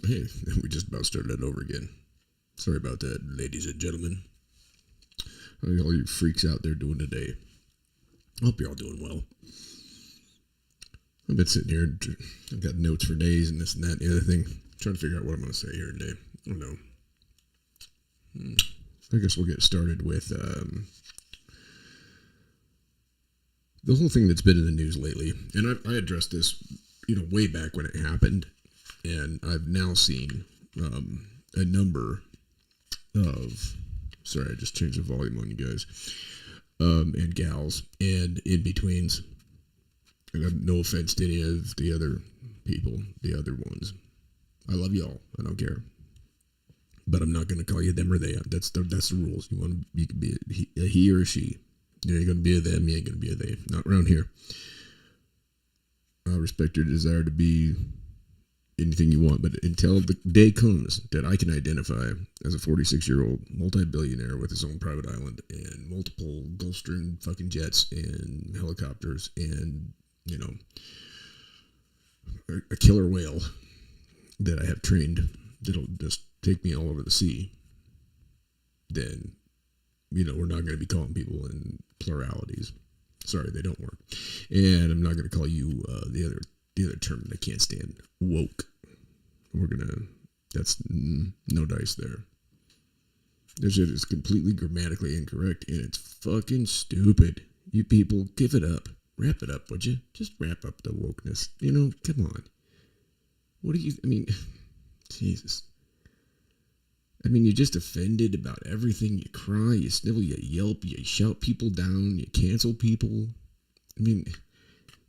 Hey, we just about started it over again. Sorry about that, ladies and gentlemen. How are all you freaks out there doing today? I hope you're all doing well. I've been sitting here, I've got notes for days and this and that and the other thing. Trying to figure out what I'm going to say here today. I don't know. I guess we'll get started with the whole thing that's been in the news lately. And I addressed this, way back when it happened. And I've now seen a number of, sorry, I just changed the volume on you guys, and gals, and in-betweens. And I have no offense to any of the other people, the other ones. I love y'all. I don't care. But I'm not going to call you them or they. That's the rules. You can be a he or a she. You ain't going to be a them. You ain't going to be a they. Not around here. I respect your desire to be anything you want, but until the day comes that I can identify as a 46-year-old multi-billionaire with his own private island and multiple Gulfstream fucking jets and helicopters and, a killer whale that I have trained that'll just take me all over the sea, then, we're not going to be calling people in pluralities. Sorry, they don't work. And I'm not going to call you the other term that I can't stand, woke. That's no dice there. This shit is completely grammatically incorrect, and it's fucking stupid. You people, give it up. Wrap it up, would you? Just wrap up the wokeness. Come on. What do you, Jesus. You're just offended about everything. You cry, you snivel, you yelp, you shout people down, you cancel people.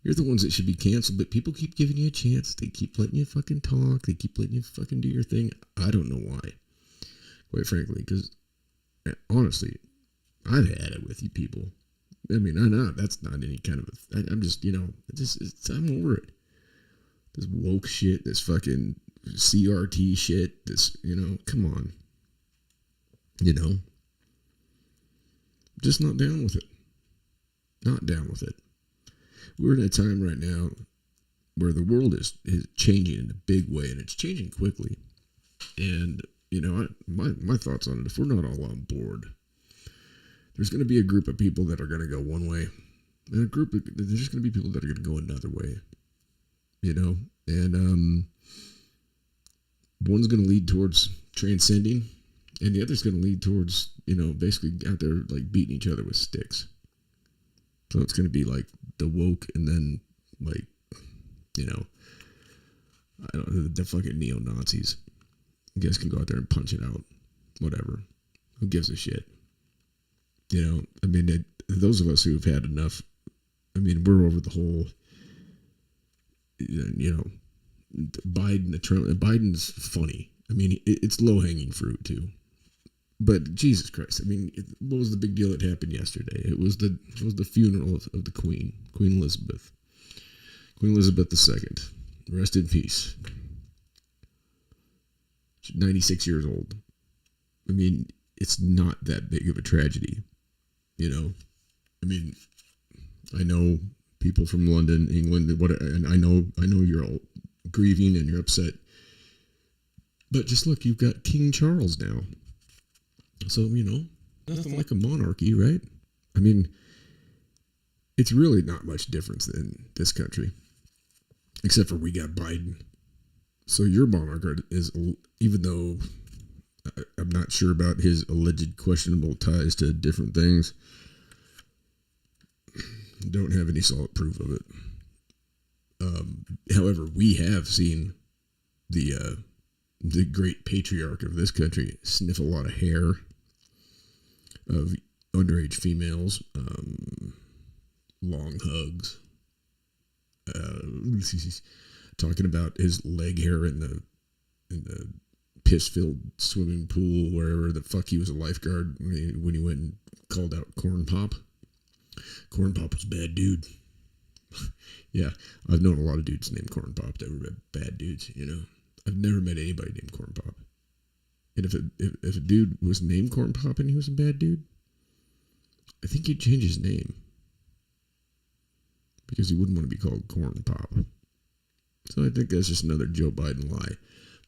You're the ones that should be canceled, but people keep giving you a chance. They keep letting you fucking talk. They keep letting you fucking do your thing. I don't know why, quite frankly, because honestly, I've had it with you people. I know that's not any kind of I'm just, I'm over it. This woke shit, this fucking CRT shit, this, come on. Just not down with it. Not down with it. We're in a time right now where the world is changing in a big way, and it's changing quickly. And, my thoughts on it, if we're not all on board, there's going to be a group of people that are going to go one way, and there's going to be people that are going to go another way, and one's going to lead towards transcending, and the other's going to lead towards, basically out there, like, beating each other with sticks. So it's going to be like the woke, and then, like, I don't know, the fucking neo-Nazis. You guys can go out there and punch it out. Whatever. Who gives a shit? Those of us who've had enough, we're over the whole, Biden's funny. It's low-hanging fruit, too. But Jesus Christ, what was the big deal that happened yesterday? It was the funeral of the Queen Elizabeth. Queen Elizabeth II. Rest in peace. She's 96 years old. It's not that big of a tragedy. I know people from London, England, and I know you're all grieving and you're upset. But just look, you've got King Charles now. So, nothing like a monarchy, right? It's really not much difference than this country. Except for we got Biden. So your monarch is, even though I'm not sure about his alleged questionable ties to different things, don't have any solid proof of it. However, we have seen the great patriarch of this country sniff a lot of hair of underage females, long hugs, talking about his leg hair in the piss-filled swimming pool wherever the fuck he was a lifeguard when he went and called out Corn Pop. Corn Pop was a bad dude. Yeah, I've known a lot of dudes named Corn Pop that were bad dudes, I've never met anybody named Corn Pop. And if a dude was named Corn Pop and he was a bad dude, I think he'd change his name. Because he wouldn't want to be called Corn Pop. So I think that's just another Joe Biden lie.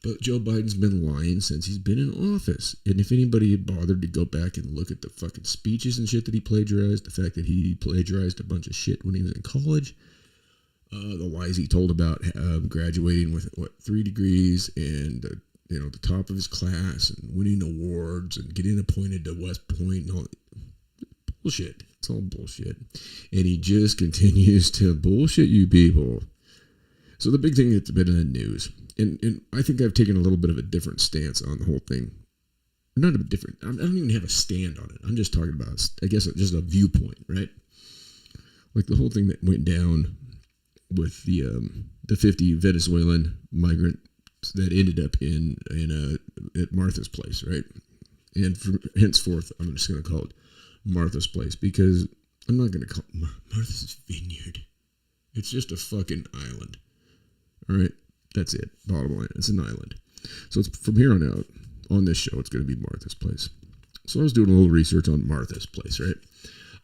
But Joe Biden's been lying since he's been in office. And if anybody had bothered to go back and look at the fucking speeches and shit that he plagiarized, the fact that he plagiarized a bunch of shit when he was in college, the lies he told about graduating with 3 degrees and the top of his class and winning awards and getting appointed to West Point and all bullshit. It's all bullshit. And he just continues to bullshit you people. So the big thing that's been in the news, and I think I've taken a little bit of a different stance on the whole thing. Not a bit different. I don't even have a stand on it. I'm just talking about, I guess, just a viewpoint, right? Like the whole thing that went down with the 50 Venezuelan migrants that ended up at Martha's place, right? And henceforth, I'm just going to call it Martha's place because I'm not going to call it Martha's Vineyard. It's just a fucking island. All right, that's it. Bottom line, it's an island. So it's from here on out on this show, it's going to be Martha's place. So I was doing a little research on Martha's place, right?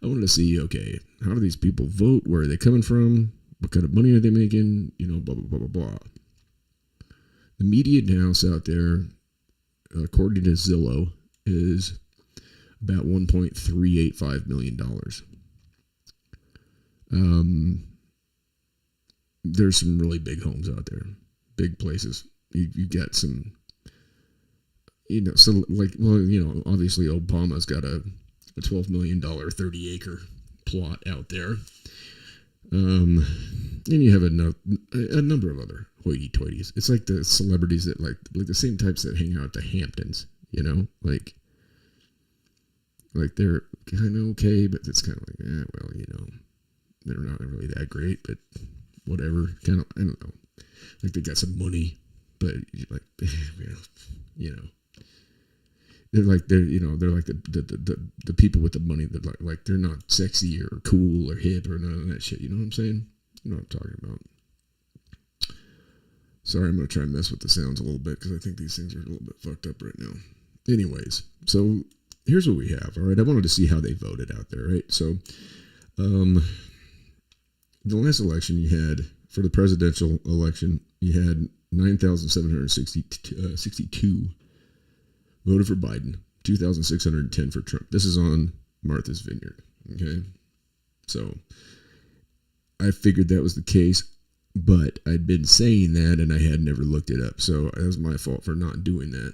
I wanted to see, okay, how do these people vote? Where are they coming from? What kind of money are they making? Blah, blah, blah, blah, blah. The median house out there, according to Zillow, is about $1.385 million. There's some really big homes out there, big places. You got some, obviously Obama's got a $12 million 30-acre plot out there. And you have a number of other hoity-toities. It's like the celebrities that like the same types that hang out at the Hamptons, like they're kind of okay, but it's kind of like, they're not really that great, but whatever. Kind of, I don't know. Like they got some money, but like, they're like the people with the money that like they're not sexy or cool or hip or none of that shit. You know what I'm saying? You know what I'm talking about. Sorry, I'm gonna try and mess with the sounds a little bit because I think these things are a little bit fucked up right now. Anyways, so here's what we have. All right, I wanted to see how they voted out there. Right, so the last election you had for the presidential election, you had 9,762 voted for Biden, 2,610 for Trump. This is on Martha's Vineyard. Okay, so I figured that was the case, but I'd been saying that and I had never looked it up. So it was my fault for not doing that,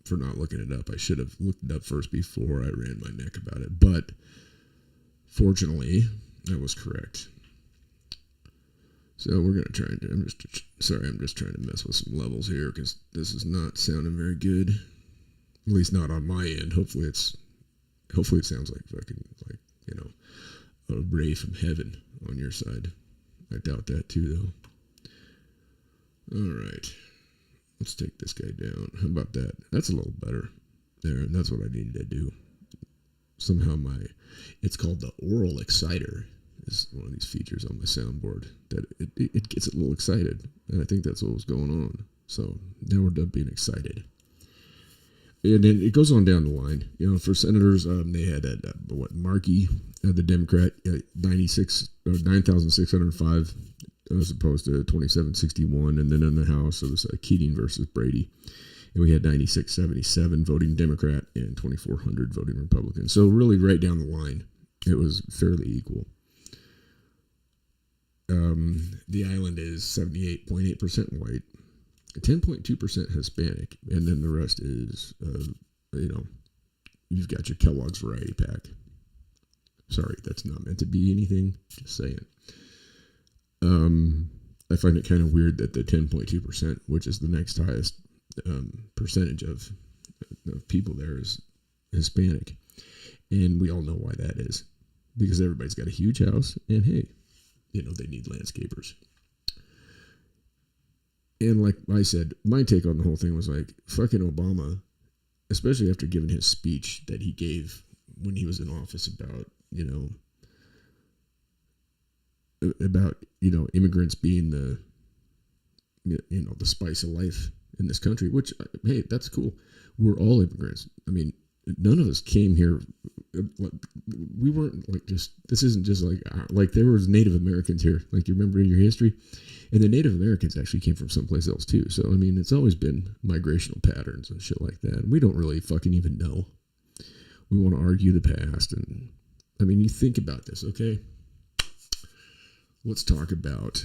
for not looking it up. I should have looked it up first before I ran my neck about it. But fortunately, I was correct. So we're going to try and I'm just trying to mess with some levels here because this is not sounding very good. At least not on my end. Hopefully it sounds like fucking a ray from heaven on your side. I doubt that too though. Alright. Let's take this guy down. How about that? That's a little better. There, and that's what I needed to do. Somehow it's called the oral exciter. Is one of these features on my soundboard that it gets a little excited, and I think that's what was going on. So now we're done being excited, and then it goes on down the line. For senators, they had Markey, the Democrat, 9,605 as opposed to 2,761, and then in the House it was Keating versus Brady, and we had 9,677 voting Democrat and 2,400 voting Republican. So really, right down the line, it was fairly equal. The island is 78.8% white, 10.2% Hispanic, and then the rest is, you've got your Kellogg's Variety Pack. Sorry, that's not meant to be anything, just saying. I find it kind of weird that the 10.2%, which is the next highest percentage of people there, is Hispanic. And we all know why that is. Because everybody's got a huge house, and hey, they need landscapers. And like I said, my take on the whole thing was like, fucking Obama, especially after giving his speech that he gave when he was in office about immigrants being the spice of life in this country, which, hey, that's cool. We're all immigrants. I mean, none of us came here. We weren't like just. This isn't just like there was Native Americans here. Like you remember in your history, and the Native Americans actually came from someplace else too. So I mean, it's always been migrational patterns and shit like that. We don't really fucking even know. We want to argue the past, and I mean, you think about this, okay? Let's talk about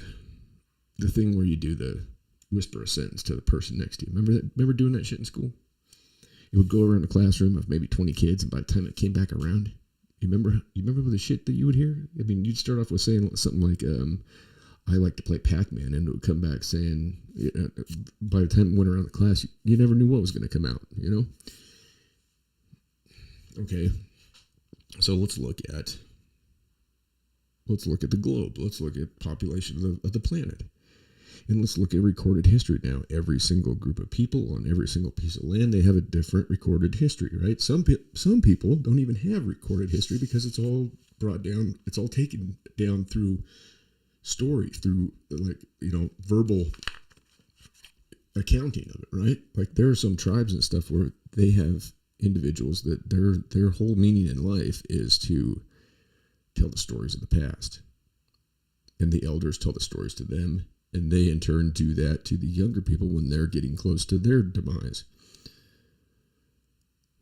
the thing where you do the whisper a sentence to the person next to you. Remember that? Remember doing that shit in school? It would go around a classroom of maybe 20 kids, and by the time it came back around, you remember the shit that you would hear? I mean, you'd start off with saying something like, I like to play Pac-Man, and it would come back saying, by the time it went around the class, you never knew what was going to come out, you know? Okay, so let's look at the globe. Let's look at population of the planet. And let's look at recorded history now. Every single group of people on every single piece of land, they have a different recorded history, right? Some people don't even have recorded history because it's all brought down, it's all taken down through story, through verbal accounting of it, right? Like there are some tribes and stuff where they have individuals that their whole meaning in life is to tell the stories of the past. And the elders tell the stories to them. And they in turn do that to the younger people when they're getting close to their demise.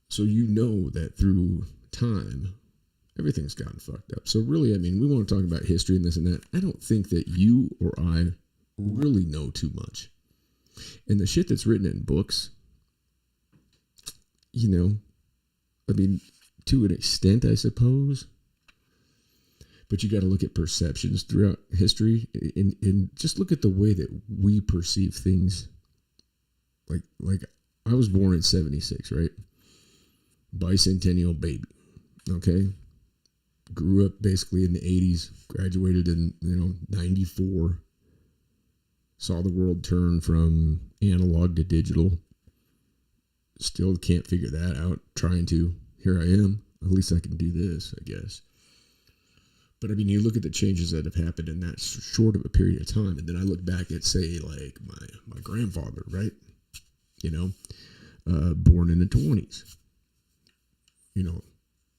So you know that through time, everything's gotten fucked up. So really, I mean, we want to talk about history and this and that. I don't think that you or I really know too much. And the shit that's written in books, you know, I mean, to an extent, I suppose. But you got to look at perceptions throughout history and just look at the way that we perceive things. Like I was born in 76, right? Bicentennial baby. Okay. Grew up basically in the 80s, graduated in, 94. Saw the world turn from analog to digital. Still can't figure that out. Trying to. Here I am. At least I can do this, I guess. But I mean, you look at the changes that have happened in that short of a period of time, and then I look back at, say, like my grandfather, right? Born in the 20s.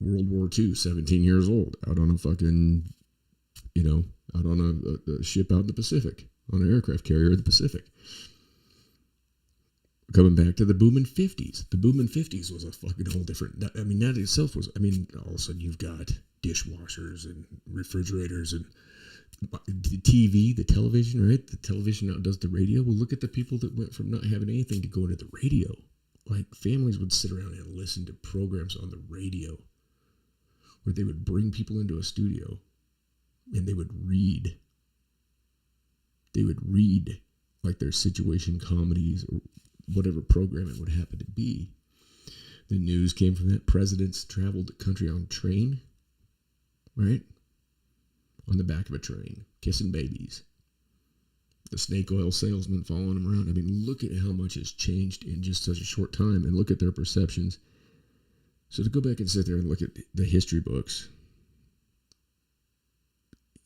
World War II, 17 years old, out on a fucking, out on a ship out in the Pacific, on an aircraft carrier in the Pacific. Coming back to the booming 50s. The booming 50s was a fucking whole different, that itself was, all of a sudden you've got dishwashers and refrigerators and the TV, the television, right? The television outdoes the radio. Well, look at the people that went from not having anything to going to the radio. Like families would sit around and listen to programs on the radio where they would bring people into a studio and they would read. They would read like their situation comedies or whatever program it would happen to be. The news came from that. Presidents traveled the country on train. Right? On the back of a train, kissing babies. The snake oil salesman following them around. I mean, look at how much has changed in just such a short time and look at their perceptions. So to go back and sit there and look at the history books,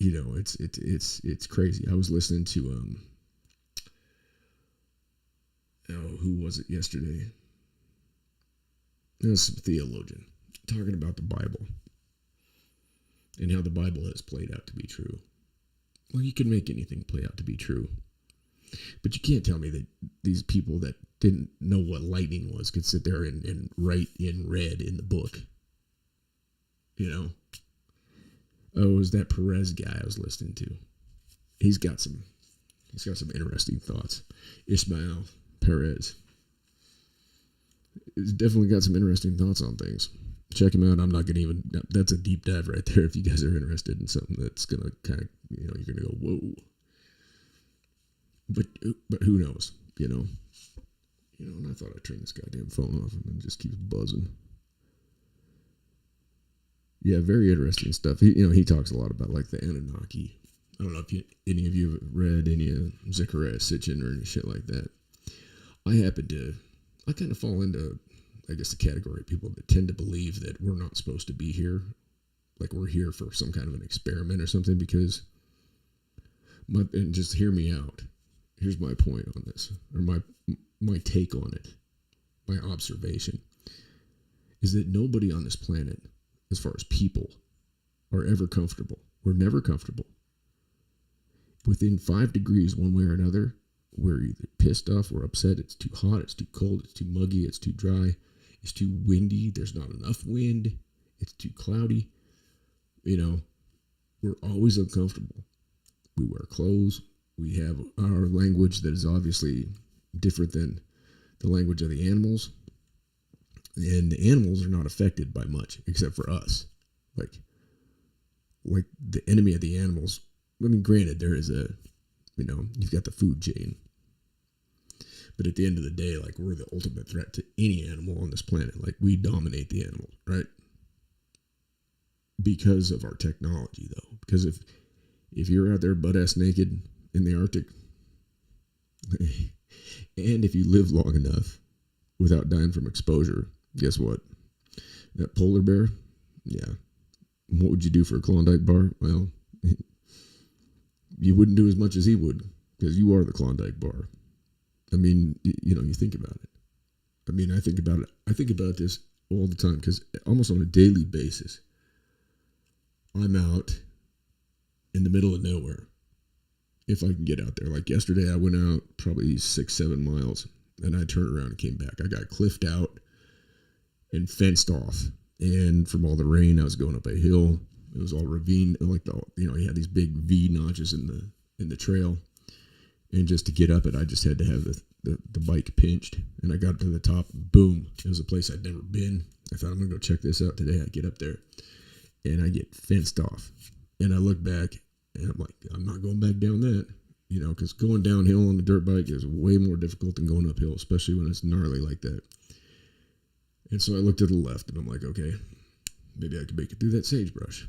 it's crazy. I was listening to, who was it yesterday? It was some theologian talking about the Bible. And how the Bible has played out to be true. Well, you can make anything play out to be true. But you can't tell me that these people that didn't know what lightning was could sit there and write in red in the book. Oh, it was that Perez guy I was listening to. He's got some interesting thoughts. Ismael Perez. He's definitely got some interesting thoughts on things. Check him out. I'm not going to even, that's a deep dive right there if you guys are interested in something that's going to kind of, you're going to go, whoa. But who knows, and I thought I'd turn this goddamn phone off and it just keeps buzzing. Yeah, very interesting stuff. He talks a lot about like the Anunnaki. I don't know if any of you have read any of Zecharia Sitchin or any shit like that. I kind of fall into, I guess, the category of people that tend to believe that we're not supposed to be here. Like we're here for some kind of an experiment or something because, and just hear me out. Here's my point on this, or my take on it, my observation. is that nobody on this planet, as far as people, are ever comfortable. We're never comfortable. Within 5 degrees, one way or another, we're either pissed off, we're upset, it's too hot, it's too cold, it's too muggy, it's too dry, it's too windy, there's not enough wind, it's too cloudy. We're always uncomfortable. We wear clothes. We have our language that is obviously different than the language of the animals. And the animals are not affected by much except for us. Like the enemy of the animals. I mean, granted, there is you've got the food chain. But at the end of the day, like, we're the ultimate threat to any animal on this planet. Like, we dominate the animals, right? Because of our technology, though. Because if you're out there butt-ass naked in the Arctic, and if you live long enough without dying from exposure, guess what? That polar bear, yeah. What would you do for a Klondike bar? Well, you wouldn't do as much as he would, because you are the Klondike bar. I mean, you think about it. I mean, I think about it. I think about this all the time, because almost on a daily basis, I'm out in the middle of nowhere. If I can get out there. Like yesterday, I went out probably 6-7 miles, and I turned around and came back. I got cliffed out and fenced off. And from all the rain, I was going up a hill. It was all ravine, like you had these big V notches in the trail. And just to get up it, I just had to have the bike pinched. And I got to the top, boom. It was a place I'd never been. I thought, I'm going to go check this out today. I get up there, and I get fenced off. And I look back, and I'm like, I'm not going back down that. Because going downhill on a dirt bike is way more difficult than going uphill, especially when it's gnarly like that. And so I looked to the left, and I'm like, okay, maybe I could make it through that sagebrush.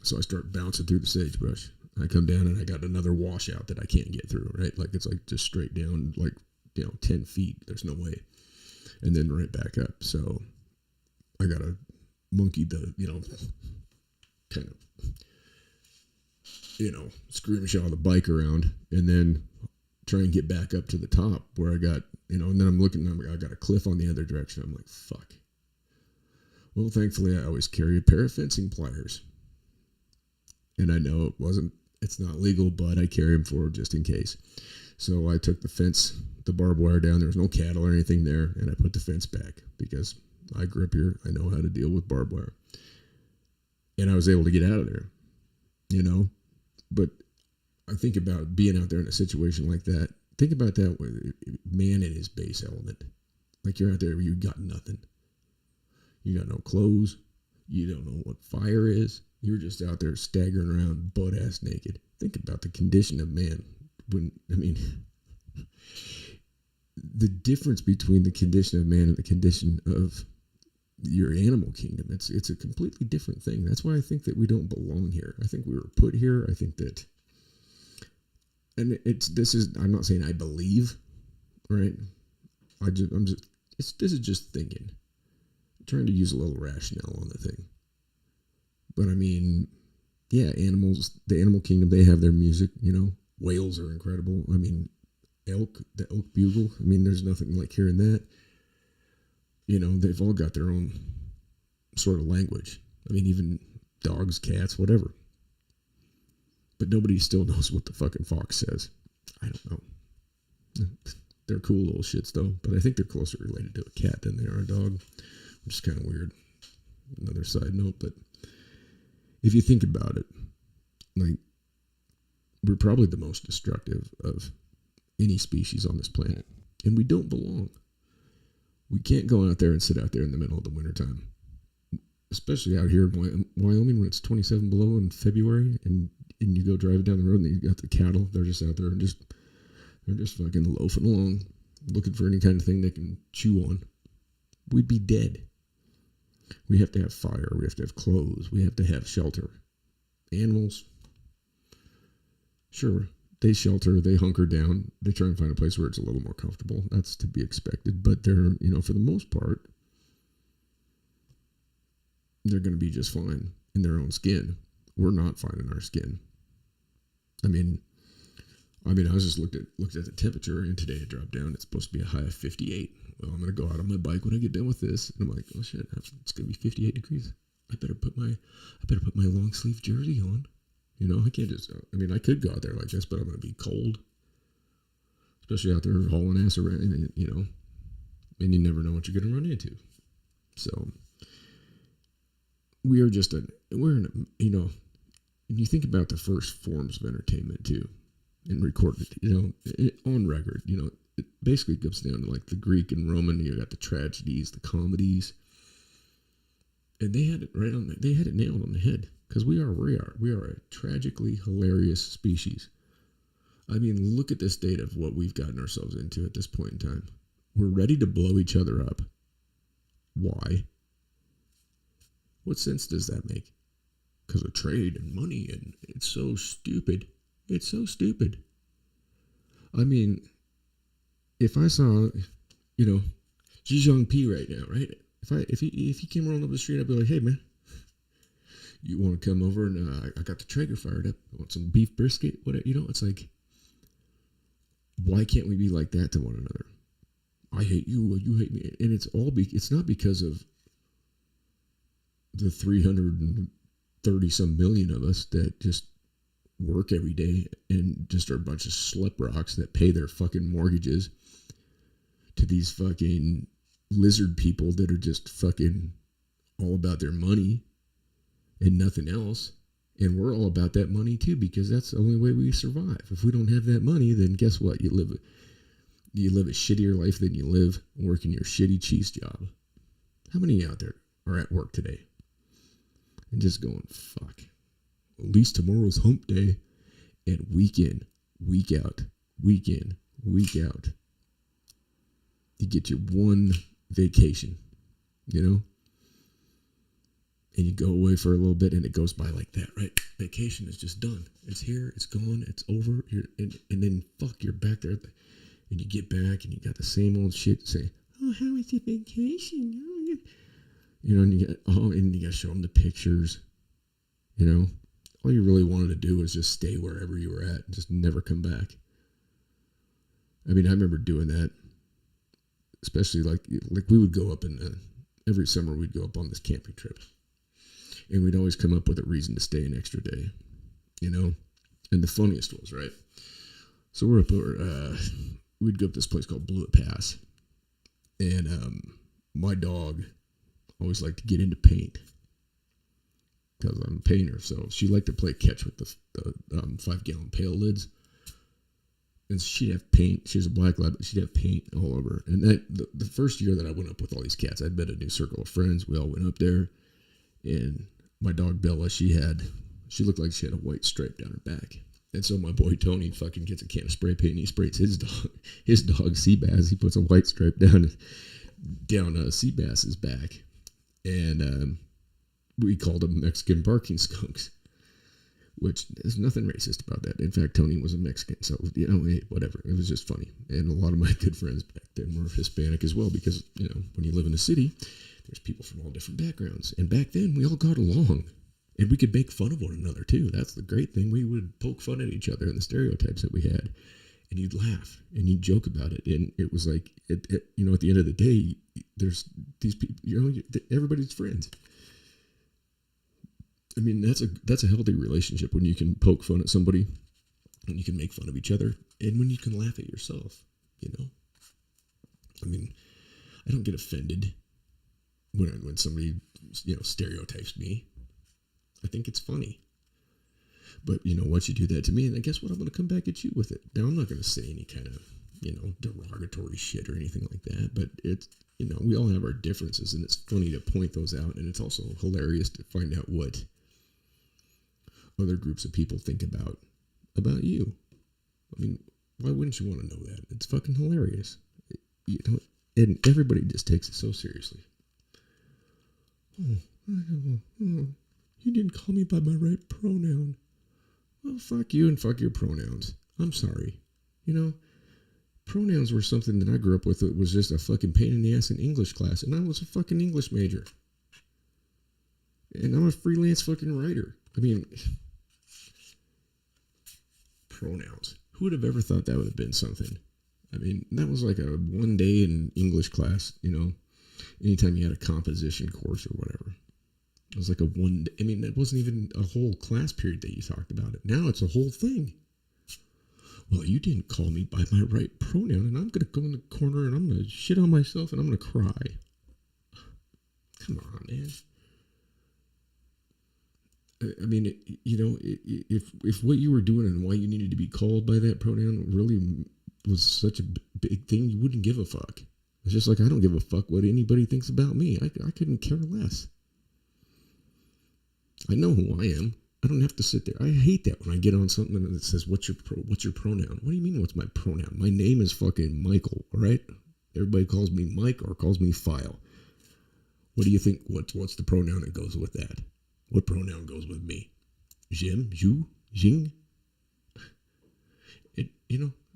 So I start bouncing through the sagebrush. I come down, and I got another washout that I can't get through, right? Like, it's like just straight down, like, 10 feet. There's no way. And then right back up. So I got to monkey the, kind of, screamshaw the bike around, and then try and get back up to the top where I got, and then I'm looking, I got a cliff on the other direction. I'm like, fuck. Well, thankfully, I always carry a pair of fencing pliers. And I know it's not legal, but I carry them for just in case. So I took the barbed wire down. There was no cattle or anything there, and I put the fence back because I grew up here. I know how to deal with barbed wire. And I was able to get out of there, But I think about being out there in a situation like that. Think about that with man in his base element. Like, you're out there, you got nothing. You got no clothes. You don't know what fire is. You're just out there staggering around butt-ass naked. Think about the condition of man. The difference between the condition of man and the condition of your animal kingdom, it's a completely different thing. That's why I think that we don't belong here. I think we were put here. I think that, and I'm not saying I believe, right? This is just thinking. I'm trying to use a little rationale on the thing. But I mean, yeah, animals, the animal kingdom, they have their music, Whales are incredible. I mean, the elk bugle. I mean, there's nothing like hearing that. They've all got their own sort of language. I mean, even dogs, cats, whatever. But nobody still knows what the fucking fox says. I don't know. They're cool little shits, though. But I think they're closer related to a cat than they are a dog, which is kind of weird. Another side note, but if you think about it, like, we're probably the most destructive of any species on this planet. And we don't belong. We can't go out there and sit out there in the middle of the wintertime. Especially out here in Wyoming when it's 27 below in February, and you go driving down the road and you got the cattle. They're just out there and they're just fucking loafing along, looking for any kind of thing they can chew on. We'd be dead. We have to have fire. We have to have clothes. We have to have shelter. Animals, sure, they shelter. They hunker down. They try and find a place where it's a little more comfortable. That's to be expected. But they're, for the most part, they're going to be just fine in their own skin. We're not fine in our skin. I mean, I mean, I was just looked at the temperature, and today it dropped down. It's supposed to be a high of 58. Well, I'm gonna go out on my bike when I get done with this, and I'm like, oh shit, it's gonna be 58 degrees. I better put my long sleeve jersey on. You know, I can't just. I mean, I could go out there like this, but I'm gonna be cold, especially out there hauling ass around. And, you know, and you never know what you're gonna run into. So we're in a, you know, and you think about the first forms of entertainment too, and recorded, you know, on record, you know, it basically comes down to like the Greek and Roman. You got the tragedies, the comedies, and they had it they had it nailed on the head, because we are a tragically hilarious species. I mean, look at the state of what we've gotten ourselves into at this point in time. We're ready to blow each other up. Why? What sense does that make? Because of trade and money, and it's so stupid. It's so stupid. I mean, if I saw, you know, Ji P right now, right? If he came rolling up the street, I'd be like, hey man, you want to come over and I got the Traeger fired up. I want some beef brisket? Whatever, you know, it's like, why can't we be like that to one another? I hate you, you hate me, and it's not because of the 330 some million of us that just work every day and just are a bunch of slip rocks that pay their fucking mortgages to these fucking lizard people that are just fucking all about their money and nothing else. And we're all about that money too, because that's the only way we survive. If we don't have that money, then guess what? You live a shittier life than you live working your shitty cheese job. How many out there are at work today and just going, fuck, at least tomorrow's hump day, and week in, week out, week in, week out, you get your one vacation, you know? And you go away for a little bit and it goes by like that, right? Vacation is just done. It's here, it's gone, it's over. And then, fuck, you're back there. And you get back and you got the same old shit to say, oh, how was your vacation? You know, and you got to show them the pictures, you know? All you really wanted to do was just stay wherever you were at and just never come back. I mean, I remember doing that, especially like we would go up every summer we'd go up on this camping trip. And we'd always come up with a reason to stay an extra day, you know? And the funniest was, right? So we're up over, we'd go up this place called Blewett Pass. And my dog always liked to get into paint, because I'm a painter. So she liked to play catch with the 5-gallon pail lids. And she'd have paint. She was a black lab, but she'd have paint all over. And the first year that I went up with all these cats, I'd met a new circle of friends. We all went up there. And my dog Bella, she looked like she had a white stripe down her back. And so my boy Tony fucking gets a can of spray paint and he sprays his dog Seabass. He puts a white stripe down Seabass's back. And we called them Mexican barking skunks, which there's nothing racist about that. In fact, Tony was a Mexican, so, you know, whatever. It was just funny. And a lot of my good friends back then were Hispanic as well, because, you know, when you live in a city, there's people from all different backgrounds. And back then, we all got along. And we could make fun of one another, too. That's the great thing. We would poke fun at each other and the stereotypes that we had. And you'd laugh and you'd joke about it. And it was like, you know, at the end of the day, there's these people, you know, everybody's friends. I mean, that's a healthy relationship, when you can poke fun at somebody and you can make fun of each other, and when you can laugh at yourself, you know? I mean, I don't get offended when somebody, you know, stereotypes me. I think it's funny. But, you know, once you do that to me, then guess what? I'm going to come back at you with it. Now, I'm not going to say any kind of, you know, derogatory shit or anything like that. But it's, you know, we all have our differences, and it's funny to point those out. And it's also hilarious to find out what other groups of people think about you. I mean, why wouldn't you want to know that? It's fucking hilarious. You know, and everybody just takes it so seriously. Oh, you didn't call me by my right pronoun. Well, fuck you and fuck your pronouns. I'm sorry. You know, pronouns were something that I grew up with that was just a fucking pain in the ass in English class. And I was a fucking English major. And I'm a freelance fucking writer. I mean, pronouns. Who would have ever thought that would have been something? I mean, that was like a one day in English class, anytime you had a composition course or whatever. It was like a one day. I mean, it wasn't even a whole class period that you talked about it. Now it's a whole thing. Well, you didn't call me by my right pronoun, and I'm going to go in the corner and I'm going to shit on myself and I'm going to cry. Come on, man. I mean, if what you were doing and why you needed to be called by that pronoun really was such a big thing, you wouldn't give a fuck. It's just like, I don't give a fuck what anybody thinks about me. I couldn't care less. I know who I am. I don't have to sit there. I hate that when I get on something that says, what's your pronoun? What do you mean, what's my pronoun? My name is fucking Michael, all right? Everybody calls me Mike or calls me File. What do you think? What's the pronoun that goes with that? What pronoun goes with me? Jim? You? Jing?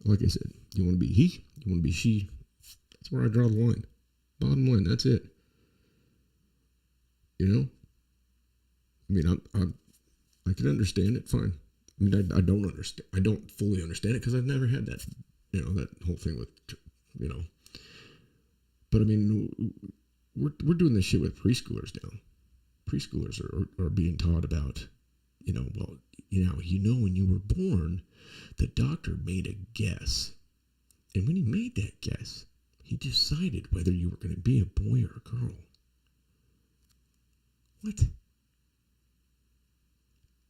Like I said, you want to be he? You want to be she? That's where I draw the line. Bottom line, that's it. I mean, I can understand it, fine. I mean, I don't understand. I don't fully understand it because I've never had that, that whole thing with, But I mean, we're doing this shit with preschoolers now. Preschoolers are being taught about, when you were born, the doctor made a guess. And when he made that guess, he decided whether you were going to be a boy or a girl. What?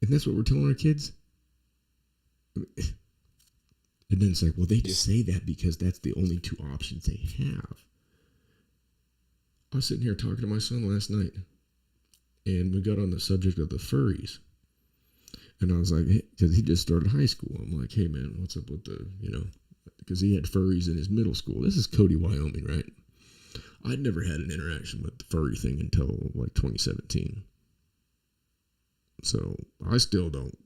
And that's what we're telling our kids? And then it's like, well, they just say that because that's the only two options they have. I was sitting here talking to my son last night, and we got on the subject of the furries. And I was like, because he just started high school. I'm like, hey, man, what's up with because he had furries in his middle school. This is Cody, Wyoming, right? I'd never had an interaction with the furry thing until like 2017. So I still don't.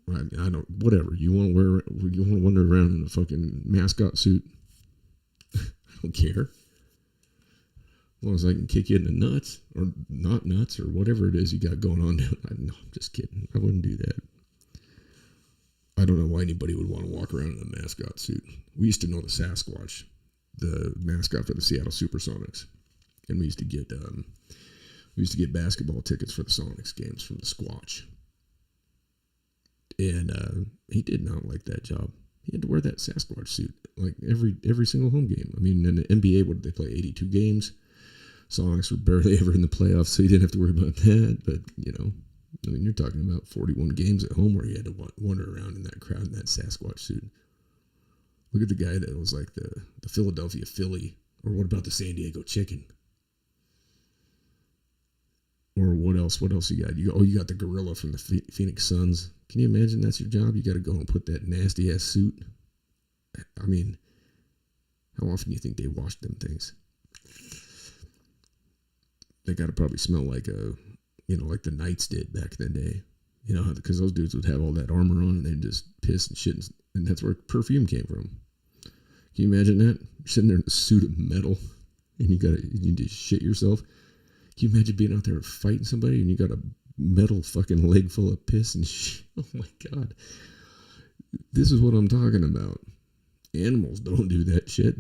I don't. Whatever you want to wear. You want to wander around in a fucking mascot suit. I don't care. As long as I can kick you in the nuts or not nuts or whatever it is you got going on. No, I'm just kidding. I wouldn't do that. I don't know why anybody would want to walk around in a mascot suit. We used to know the Sasquatch, the mascot for the Seattle Supersonics, and we used to get basketball tickets for the Sonics games from the Squatch. And he did not like that job. He had to wear that Sasquatch suit like every single home game. I mean, in the NBA, what did they play? 82 games. Sonics were barely ever in the playoffs, so you didn't have to worry about that. But you're talking about 41 games at home where you had to wander around in that crowd in that Sasquatch suit. Look at the guy that was like the Philadelphia Philly, or what about the San Diego Chicken? Or what else? What else you got? You got the gorilla from the Phoenix Suns. Can you imagine that's your job? You got to go and put that nasty ass suit. I mean, how often do you think they wash them things? They got to probably smell like like the Knights did back in the day. Because those dudes would have all that armor on and they'd just piss and shit, and that's where perfume came from. Can you imagine that? You're sitting there in a suit of metal, and you just shit yourself. Can you imagine being out there fighting somebody and you got a metal fucking leg full of piss and shit? Oh my God. This is what I'm talking about. Animals don't do that shit.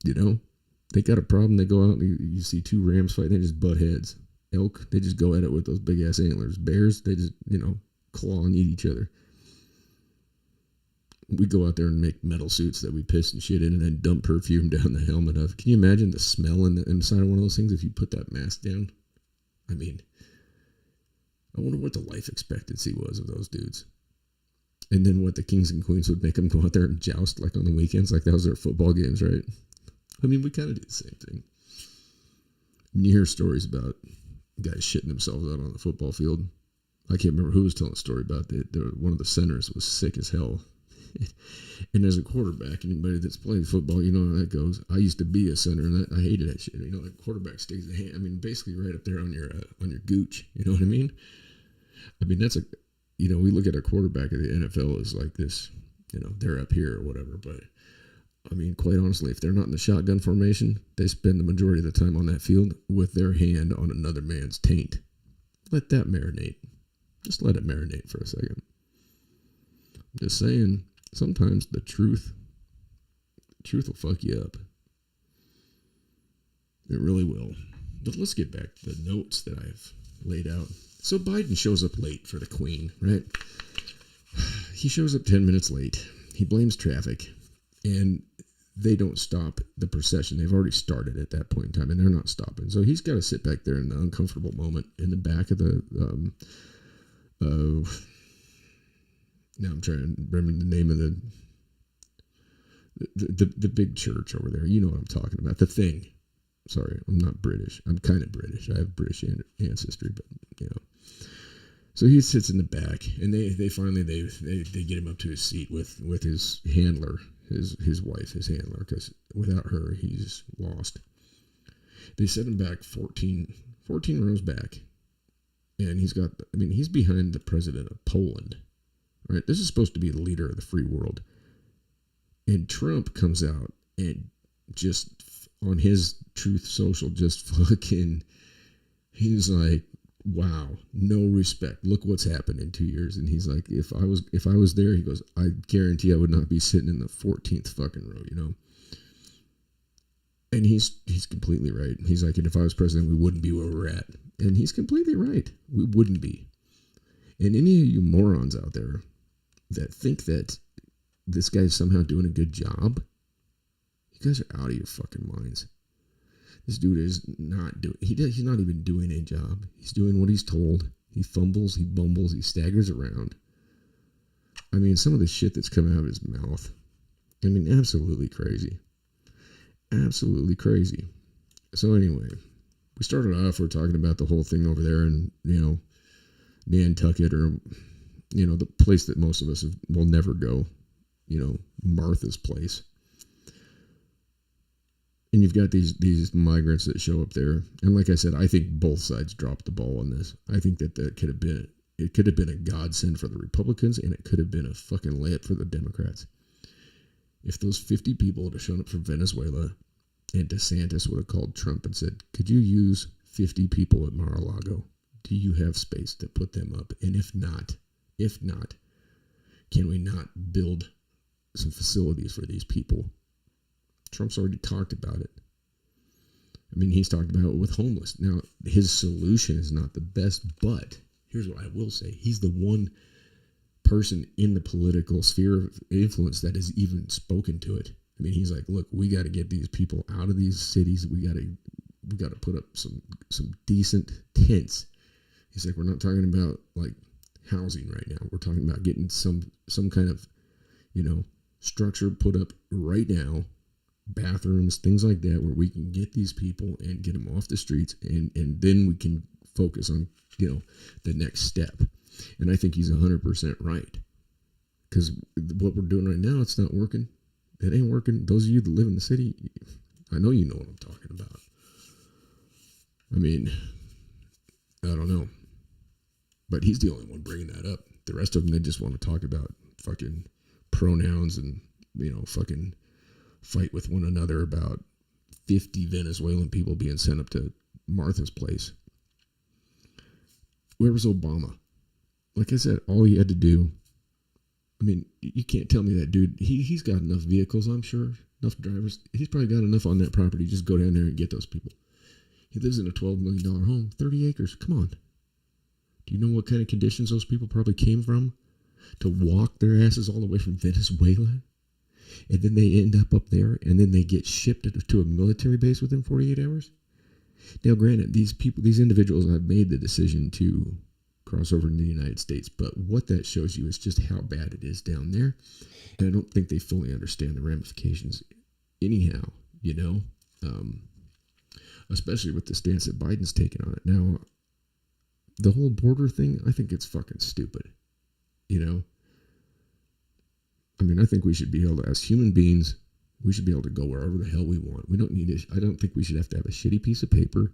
They got a problem. They go out and you see two rams fighting. They just butt heads. Elk, they just go at it with those big ass antlers. Bears, they just, claw and eat each other. We go out there and make metal suits that we piss and shit in and then dump perfume down the helmet of. Can you imagine the smell inside of one of those things if you put that mask down? I mean, I wonder what the life expectancy was of those dudes. And then what the kings and queens would make them go out there and joust like on the weekends, like that was their football games, right? I mean, we kind of do the same thing. And you hear stories about guys shitting themselves out on the football field. I can't remember who was telling a story about it. One of the centers was sick as hell. And as a quarterback, anybody that's played football, you know how that goes. I used to be a center, and I hated that shit. Like quarterback stays the hand. I mean, basically right up there on your gooch. You know what I mean? I mean, that's we look at a quarterback of the NFL as like this. They're up here or whatever. But I mean, quite honestly, if they're not in the shotgun formation, they spend the majority of the time on that field with their hand on another man's taint. Let that marinate. Just let it marinate for a second. I'm just saying. sometimes the truth will fuck you up. It really will. But let's get back to the notes that I've laid out. So Biden shows up late for the Queen, right? He shows up 10 minutes late. He blames traffic, and they don't stop the procession. They've already started at that point in time, and they're not stopping. So he's got to sit back there in an uncomfortable moment in the back of the now I'm trying to remember the name of the big church over there. You know what I'm talking about. The Thing. Sorry, I'm not British. I'm kind of British. I have British ancestry, but you know. So he sits in the back, and they finally get him up to his seat with his handler, his wife, his handler, because without her he's lost. They set him back 14 rows back, and he's behind the president of Poland. Right, this is supposed to be the leader of the free world, and Trump comes out and just on his Truth Social, just fucking, he's like, wow, no respect. Look what's happened in 2 years. And he's like, if I was there, he goes, I guarantee I would not be sitting in the 14th fucking row, you know. And he's completely right. He's like, and if I was president, we wouldn't be where we're at. And he's completely right. We wouldn't be. And any of you morons out there that think that this guy's somehow doing a good job, you guys are out of your fucking minds. This dude is not doing, he's not even doing a job. He's doing what he's told. He fumbles, he bumbles, he staggers around. I mean, some of the shit that's coming out of his mouth, I mean, absolutely crazy. Absolutely crazy. So anyway, we started off, we're talking about the whole thing over there in, you know, Nantucket, or, you know, the place that most of us will never go, you know, Martha's place. And you've got these migrants that show up there. And like I said, I think both sides dropped the ball on this. I think that could have been a godsend for the Republicans, and it could have been a fucking layup for the Democrats. If those 50 people would have shown up from Venezuela, and DeSantis would have called Trump and said, could you use 50 people at Mar-a-Lago? Do you have space to put them up? And if not, can we not build some facilities for these people? Trump's already talked about it. I mean, he's talked about it with homeless. Now, his solution is not the best, but here's what I will say. He's the one person in the political sphere of influence that has even spoken to it. I mean, he's like, look, we got to get these people out of these cities. We got to put up some decent tents. He's like, we're not talking about like housing right now. We're talking about getting some kind of, you know, structure put up right now. Bathrooms, things like that, where we can get these people and get them off the streets, and then we can focus on, you know, the next step. And I think he's 100% right, because what we're doing right now, it's not working. It ain't working. Those of you that live in the city, I know you know what I'm talking about. I mean, I don't know, but he's the only one bringing that up. The rest of them, they just want to talk about fucking pronouns and, you know, fucking fight with one another about 50 Venezuelan people being sent up to Martha's place. Where was Obama? Like I said, all he had to do, I mean, you can't tell me that dude, he's got enough vehicles, I'm sure, enough drivers. He's probably got enough on that property. Just go down there and get those people. He lives in a $12 million home, 30 acres. Come on. Do you know what kind of conditions those people probably came from to walk their asses all the way from Venezuela? And then they end up there, and then they get shipped to a military base within 48 hours. Now, granted, these individuals have made the decision to cross over into the United States, but what that shows you is just how bad it is down there. And I don't think they fully understand the ramifications anyhow, you know, especially with the stance that Biden's taken on it. Now, the whole border thing, I think it's fucking stupid, you know. I mean, I think we should be able to, as human beings, we should be able to go wherever the hell we want. We don't need it. I don't think we should have to have a shitty piece of paper.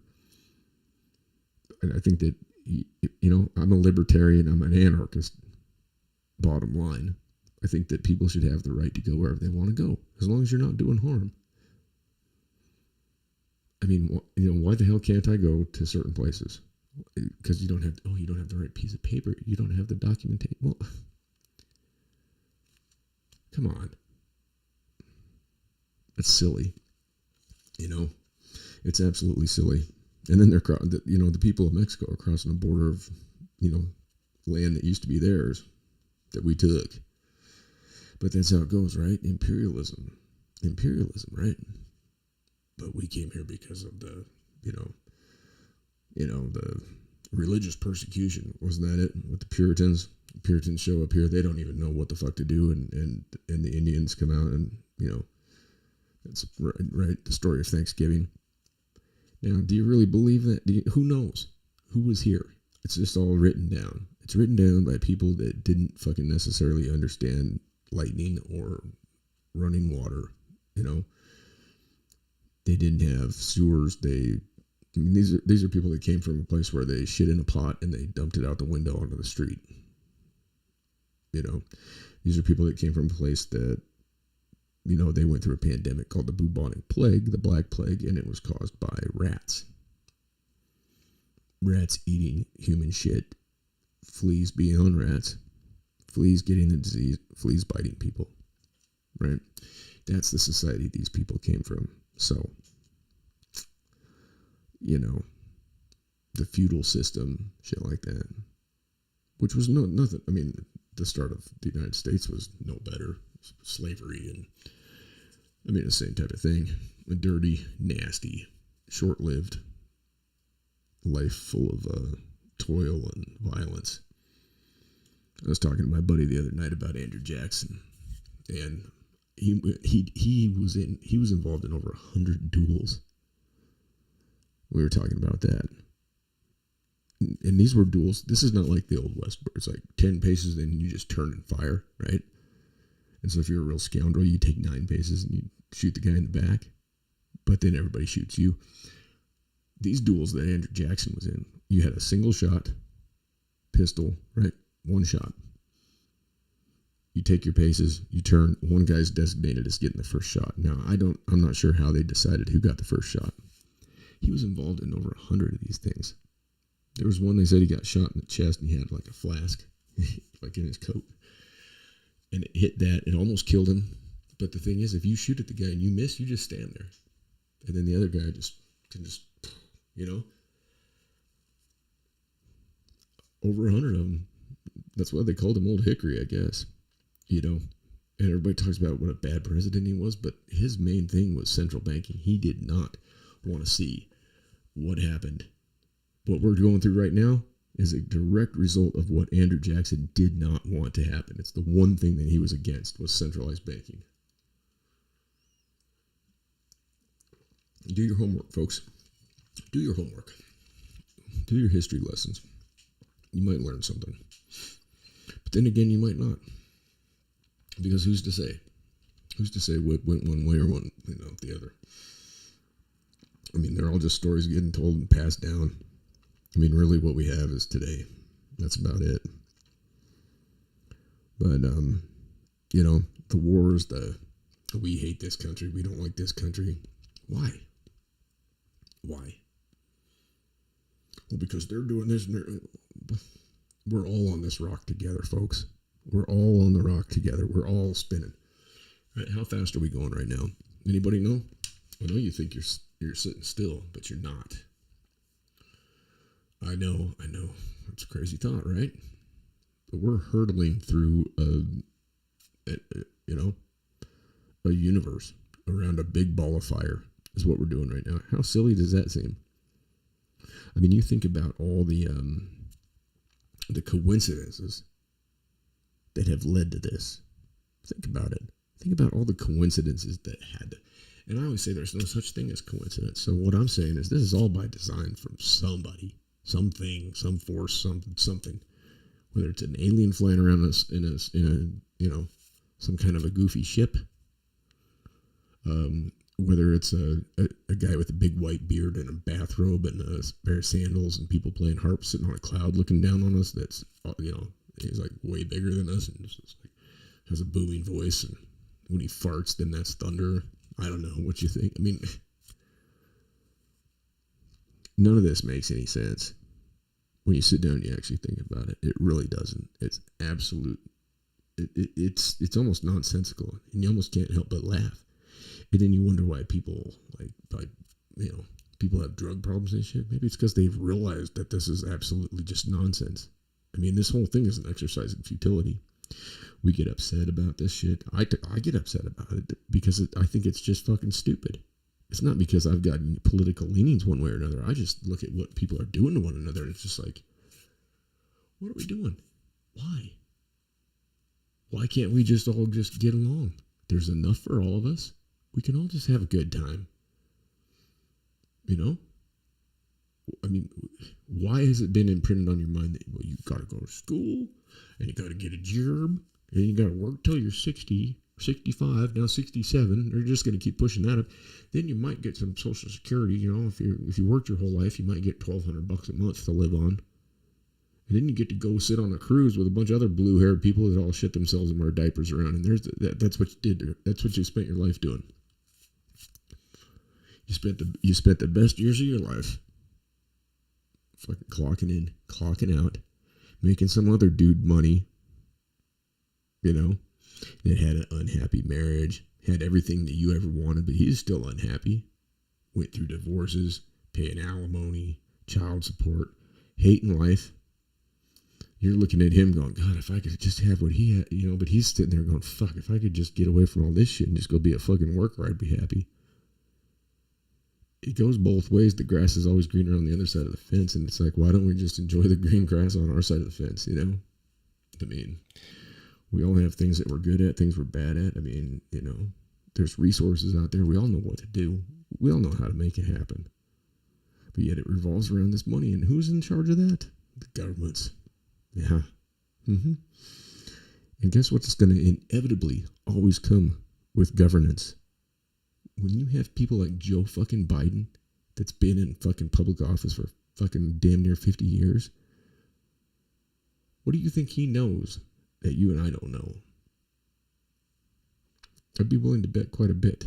And I think that, you know, I'm a libertarian. I'm an anarchist. Bottom line, I think that people should have the right to go wherever they want to go, as long as you're not doing harm. I mean, you know, why the hell can't I go to certain places? Because you don't have the right piece of paper. You don't have the documentation. Well, Come on. It's silly. It's absolutely silly. And then the people of Mexico are crossing the border of, land that used to be theirs that we took. But that's how it goes, right? Imperialism, right? But we came here because of the, the religious persecution. Wasn't that it? With the Puritans? The Puritans show up here. They don't even know what the fuck to do. And the Indians come out and, that's right. The story of Thanksgiving. Now, do you really believe that? Who knows? Who was here? It's just all written down. It's written down by people that didn't fucking necessarily understand lightning or running water. They didn't have sewers. These are people that came from a place where they shit in a pot and they dumped it out the window onto the street. These are people that came from a place that, they went through a pandemic called the bubonic plague, the Black Plague, and it was caused by rats. Rats eating human shit. Fleas being on rats. Fleas getting the disease. Fleas biting people. Right? That's the society these people came from. So, the feudal system, shit like that. Which was nothing. I mean, the start of the United States was no better. Slavery and, the same type of thing. A dirty, nasty, short-lived life full of toil and violence. I was talking to my buddy the other night about Andrew Jackson, and he was involved in over 100 duels. We were talking about that. And these were duels. This is not like the Old West where it's like 10 paces and you just turn and fire, right? And so if you're a real scoundrel, you take 9 paces and you shoot the guy in the back, but then everybody shoots you. These duels that Andrew Jackson was in, you had a single shot, pistol, right? One shot. You take your paces, you turn, one guy's designated as getting the first shot. Now, I'm not sure how they decided who got the first shot. He was involved in over 100 of these things. There was one they said he got shot in the chest and he had like a flask, like in his coat. And it hit that, it almost killed him. But the thing is, if you shoot at the guy and you miss, you just stand there. And then the other guy can over 100 of them. That's why they called him Old Hickory, I guess. And everybody talks about what a bad president he was, but his main thing was central banking. He did not want to see what happened. What we're going through right now is a direct result of what Andrew Jackson did not want to happen. It's the one thing that he was against, was centralized banking. Do your homework, folks. Do your homework. Do your history lessons. You might learn something. But then again, you might not. Because who's to say? Who's to say what went one way or the other? They're all just stories getting told and passed down. Really what we have is today. That's about it. But, the wars, we hate this country, we don't like this country. Why? Well, because they're doing this. We're all on this rock together, folks. We're all on the rock together. We're all spinning. Right? How fast are we going right now? Anybody know? I know you think you're sitting still, but you're not. I know. It's a crazy thought, right? But we're hurtling through a universe around a big ball of fire is what we're doing right now. How silly does that seem? You think about all the coincidences that have led to this. Think about it. Think about all the coincidences that had to. And I always say there's no such thing as coincidence. So what I'm saying is this is all by design from somebody, something, some force, something. Whether it's an alien flying around us in a some kind of a goofy ship. Whether it's a guy with a big white beard and a bathrobe and a pair of sandals and people playing harps sitting on a cloud looking down on us. That's he's like way bigger than us and just like has a booming voice, and when he farts, then that's thunder. I don't know what you think. None of this makes any sense when you sit down and you actually think about it. It really doesn't. It's absolute It's almost nonsensical, and you almost can't help but laugh. And then you wonder why people people have drug problems and shit. Maybe it's because they've realized that this is absolutely just nonsense. I mean, this whole thing is an exercise in futility. We get upset about this shit. I get upset about it because I think it's just fucking stupid. It's not because I've got political leanings one way or another. I just look at what people are doing to one another, and it's just like, what are we doing? Why? Why can't we just all just get along? There's enough for all of us. We can all just have a good time. You know? I mean, why has it been imprinted on your mind that, well, you got to go to school, and you got to get a job, and you got to work till you're 60, 65, now 67. They're just going to keep pushing that up. Then you might get some Social Security. You know, if you worked your whole life, you might get $1,200 a month to live on. And then you get to go sit on a cruise with a bunch of other blue-haired people that all shit themselves and wear diapers around. And that's what you did. That's what you spent your life doing. You spent the best years of your life fucking clocking in, clocking out, making some other dude money. You know, that had an unhappy marriage, had everything that you ever wanted, but he's still unhappy. Went through divorces, paying alimony, child support, hating life. You're looking at him going, God, if I could just have what he had, you know, but he's sitting there going, fuck, if I could just get away from all this shit and just go be a fucking worker, I'd be happy. It goes both ways. The grass is always greener on the other side of the fence, and it's like, why don't we just enjoy the green grass on our side of the fence, you know? I mean, we all have things that we're good at, things we're bad at. I mean, you know, there's resources out there. We all know what to do. We all know how to make it happen. But yet it revolves around this money, and who's in charge of that? The governments. Yeah. And guess what's going to inevitably always come with governance? When you have people like Joe fucking Biden, that's been in fucking public office for fucking damn near 50 years, what do you think he knows that you and I don't know? I'd be willing to bet quite a bit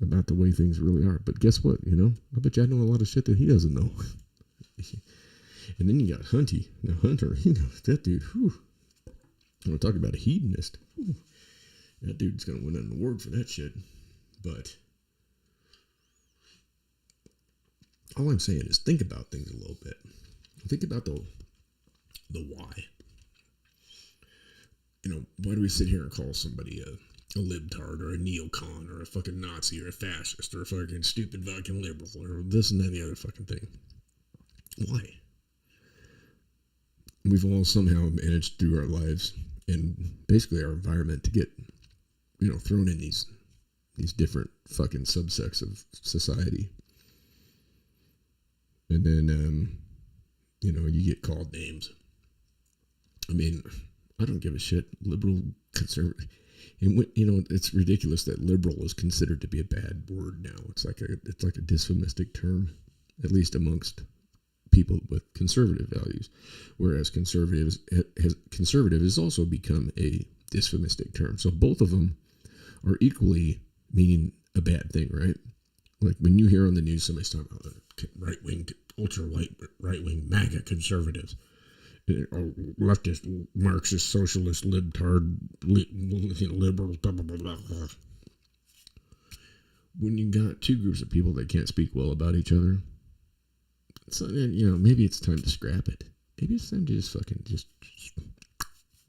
about the way things really are. But guess what? You know, I bet you I know a lot of shit that he doesn't know. And then you got Hunty. Now Hunter, he knows that dude. Whew. I'm going to talk about a hedonist. Whew. That dude's going to win an award for that shit. But all I'm saying is think about things a little bit. Think about the why. You know, why do we sit here and call somebody a libtard or a neocon or a fucking Nazi or a fascist or a fucking stupid fucking liberal or this and that and the other fucking thing? Why? We've all somehow managed through our lives and basically our environment to get, you know, thrown in these different fucking subsects of society. And then, you know, you get called names. I mean, I don't give a shit. Liberal, conservative. And, you know, it's ridiculous that liberal is considered to be a bad word now. It's like a dysphomistic term, at least amongst people with conservative values. Whereas conservative has also become a dysphomistic term. So both of them are equally meaning a bad thing, right? Like when you hear on the news somebody's talking about right-wing, right-wing MAGA conservatives, or leftist, Marxist, socialist, libtard, liberals, blah, blah, blah, blah, blah. When you got two groups of people that can't speak well about each other, so, you know, maybe it's time to scrap it. Maybe it's time to just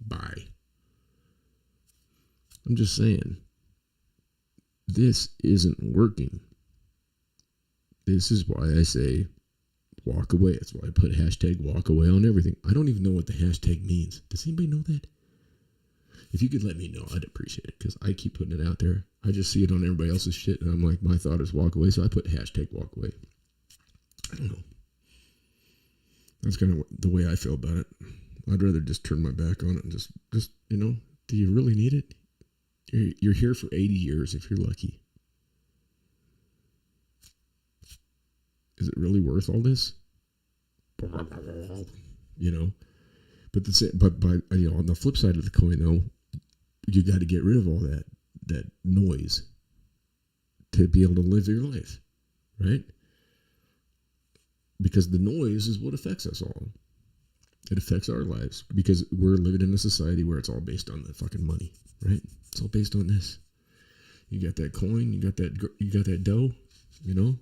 bye. I'm just saying, this isn't working. This is why I say walk away. That's why I put hashtag walk away on everything. I don't even know what the hashtag means. Does anybody know that? If you could let me know, I'd appreciate it, because I keep putting it out there. I just see it on everybody else's shit, and I'm like, my thought is walk away, so I put hashtag walk away. I don't know. That's kind of the way I feel about it. I'd rather just turn my back on it and just you know, do you really need it? You're here for 80 years if you're lucky. Is it really worth all this? You know, but you know, on the flip side of the coin, though, you got to get rid of all that noise to be able to live your life, right? Because the noise is what affects us all. It affects our lives because we're living in a society where it's all based on the fucking money, right? It's all based on this. You got that coin, you got that dough, you know,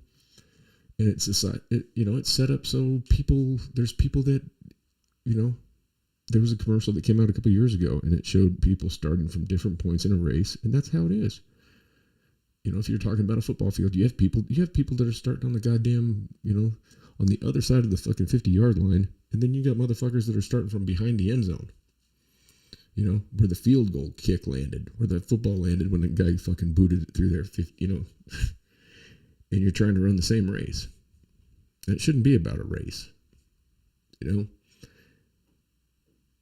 and it's society. It's set up so there's people that, you know, there was a commercial that came out a couple years ago, and it showed people starting from different points in a race, and that's how it is. You know, if you're talking about a football field, you have people that are starting on the goddamn, you know, on the other side of the fucking 50-yard line, and then you got motherfuckers that are starting from behind the end zone. You know, where the field goal kick landed, where the football landed when the guy fucking booted it through there, you know, and you're trying to run the same race. And it shouldn't be about a race, you know.